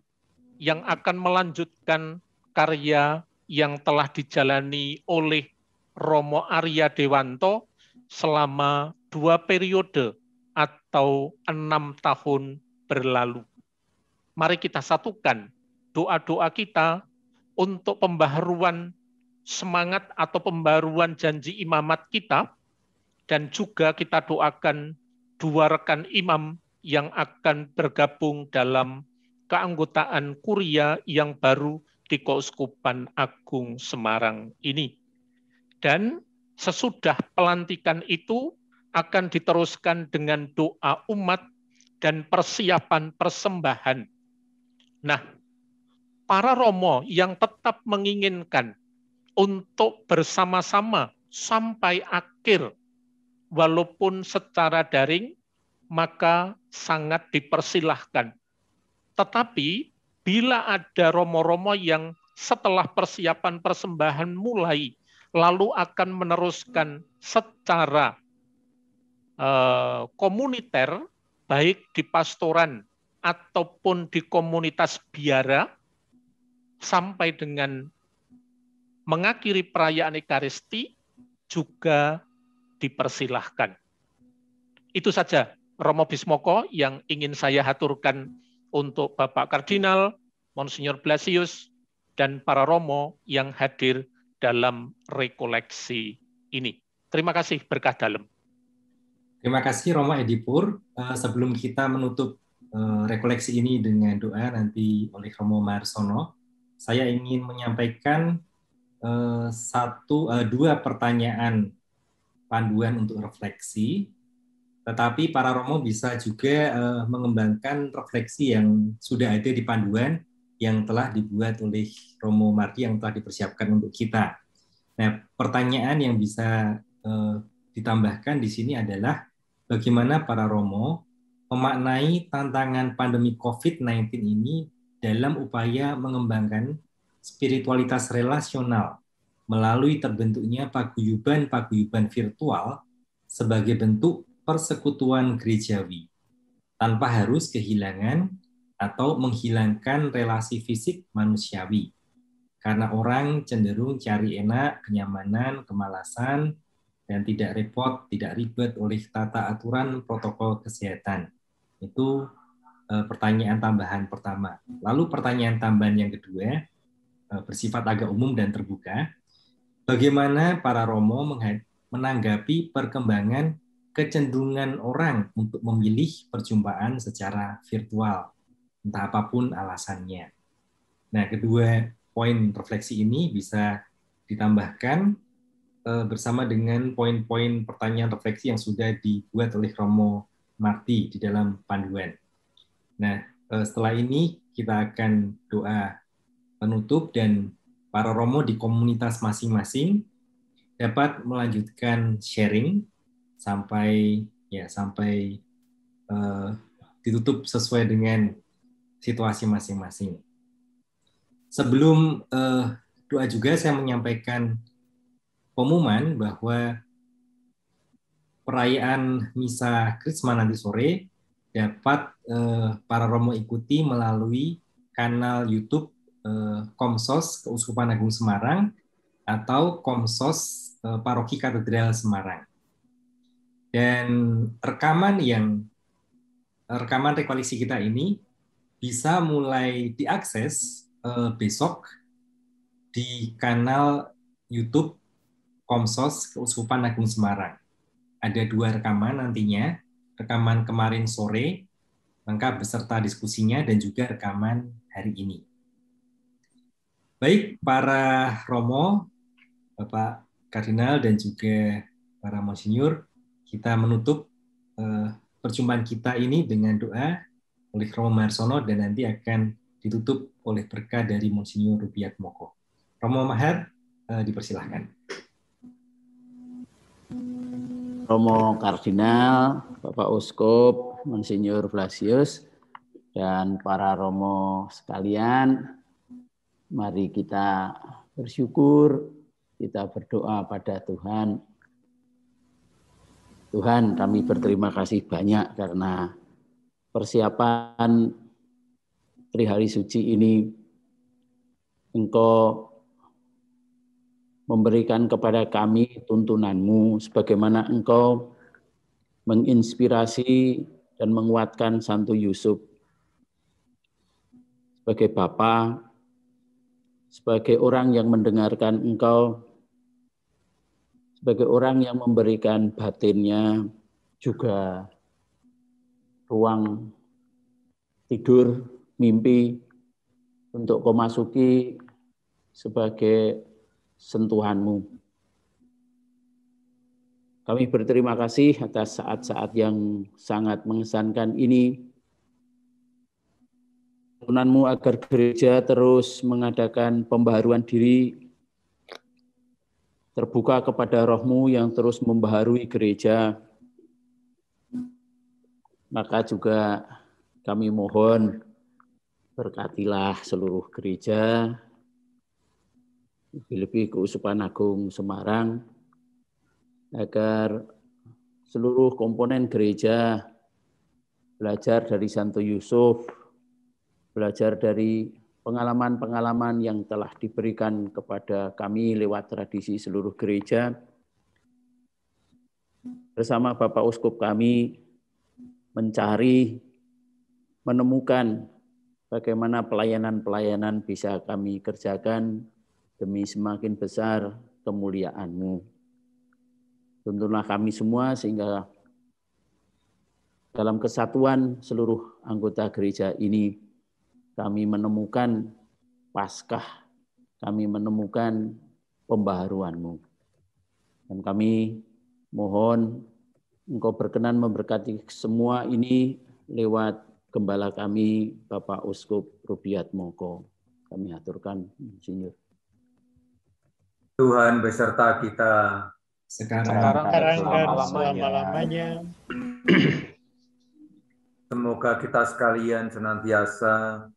yang akan melanjutkan karya yang telah dijalani oleh Romo Arya Dewanto selama 2 periode atau 6 tahun berlalu. Mari kita satukan doa-doa kita untuk pembaharuan semangat atau pembaharuan janji imamat kita, dan juga kita doakan 2 rekan imam yang akan bergabung dalam keanggotaan Kuria yang baru di Keuskupan Agung Semarang ini. Dan sesudah pelantikan itu akan diteruskan dengan doa umat dan persiapan persembahan. Nah, para romo yang tetap menginginkan untuk bersama-sama sampai akhir, walaupun secara daring, maka sangat dipersilahkan. Tetapi bila ada romo-romo yang setelah persiapan persembahan mulai, lalu akan meneruskan secara komuniter, baik di pastoran ataupun di komunitas biara, sampai dengan mengakhiri perayaan Ekaristi, juga dipersilahkan. Itu saja Romo Bismoko yang ingin saya haturkan untuk Bapak Kardinal, Monsinyur Blasius, dan para Romo yang hadir dalam rekoleksi ini. Terima kasih, berkah dalam. Terima kasih Romo Edipur. Sebelum kita menutup rekoleksi ini dengan doa nanti oleh Romo Marsono, saya ingin menyampaikan 2 pertanyaan panduan untuk refleksi. Tetapi para Romo bisa juga mengembangkan refleksi yang sudah ada di panduan yang telah dibuat oleh Romo Marty yang telah dipersiapkan untuk kita. Nah, pertanyaan yang bisa ditambahkan di sini adalah bagaimana para Romo memaknai tantangan pandemi COVID-19 ini dalam upaya mengembangkan spiritualitas relasional melalui terbentuknya paguyuban-paguyuban virtual sebagai bentuk persekutuan gerejawi, tanpa harus kehilangan atau menghilangkan relasi fisik manusiawi. karena orang cenderung cari enak, kenyamanan, kemalasan, dan tidak repot, tidak ribet oleh tata aturan protokol kesehatan. Itu pertanyaan tambahan pertama. Lalu pertanyaan tambahan yang kedua, bersifat agak umum dan terbuka. Bagaimana para Romo menanggapi perkembangan kecenderungan orang untuk memilih perjumpaan secara virtual, entah apapun alasannya. Nah, kedua poin refleksi ini bisa ditambahkan bersama dengan poin-poin pertanyaan refleksi yang sudah dibuat oleh Romo Marty di dalam panduan. Nah, setelah ini kita akan doa penutup dan para Romo di komunitas masing-masing dapat melanjutkan sharing sampai ditutup sesuai dengan situasi masing-masing. Sebelum doa juga saya menyampaikan pengumuman bahwa perayaan Misa Krisma nanti sore dapat para Romo ikuti melalui kanal YouTube Komsos Keuskupan Agung Semarang atau Komsos Paroki Katedral Semarang. Dan rekaman rekoleksi kita ini bisa mulai diakses besok di kanal YouTube Komsos Keuskupan Agung Semarang. Ada 2 rekaman nantinya, rekaman kemarin sore, lengkap beserta diskusinya, dan juga rekaman hari ini. Baik, para Romo, Bapak Kardinal, dan juga para Monsinyur, kita menutup perjumpaan kita ini dengan doa oleh Romo Maharsono, dan nanti akan ditutup oleh berkah dari Monsinyur Rubiatmoko. Romo Mahar, dipersilahkan. Romo Kardinal, Bapak Uskup, Monsinyur Blasius, dan para Romo sekalian, mari kita bersyukur, kita berdoa pada Tuhan. Tuhan, kami berterima kasih banyak karena persiapan Trihari Suci ini Engkau memberikan kepada kami tuntunan-Mu sebagaimana Engkau menginspirasi dan menguatkan Santo Yusuf sebagai Bapa, sebagai orang yang mendengarkan Engkau, sebagai orang yang memberikan batinnya juga ruang tidur, mimpi untuk Kau masuki sebagai sentuhan-Mu. Kami berterima kasih atas saat-saat yang sangat mengesankan ini. Tuntunan-Mu agar gereja terus mengadakan pembaharuan diri, terbuka kepada Roh-Mu yang terus membaharui gereja. Maka juga kami mohon berkatilah seluruh gereja, lebih-lebih Keuskupan Agung Semarang, agar seluruh komponen gereja belajar dari Santo Yusuf, belajar dari pengalaman-pengalaman yang telah diberikan kepada kami lewat tradisi seluruh gereja. Bersama Bapak Uskup kami mencari, menemukan bagaimana pelayanan-pelayanan bisa kami kerjakan demi semakin besar kemuliaan-Mu. Tuntunlah kami semua sehingga dalam kesatuan seluruh anggota gereja ini kami menemukan Paskah, kami menemukan pembaharuan-Mu. Dan kami mohon Engkau berkenan memberkati semua ini lewat Gembala kami, Bapak Uskup Rubiatmoko. Kami aturkan, Monsinyur. Tuhan beserta kita sekarang dan selama-lamanya. Semoga kita sekalian senantiasa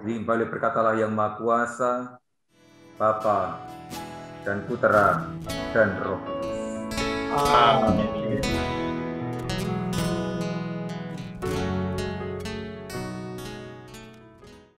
dilimpahi oleh berkat Allah yang Maha Kuasa, Bapa dan Putera dan Roh Kudus. Amin.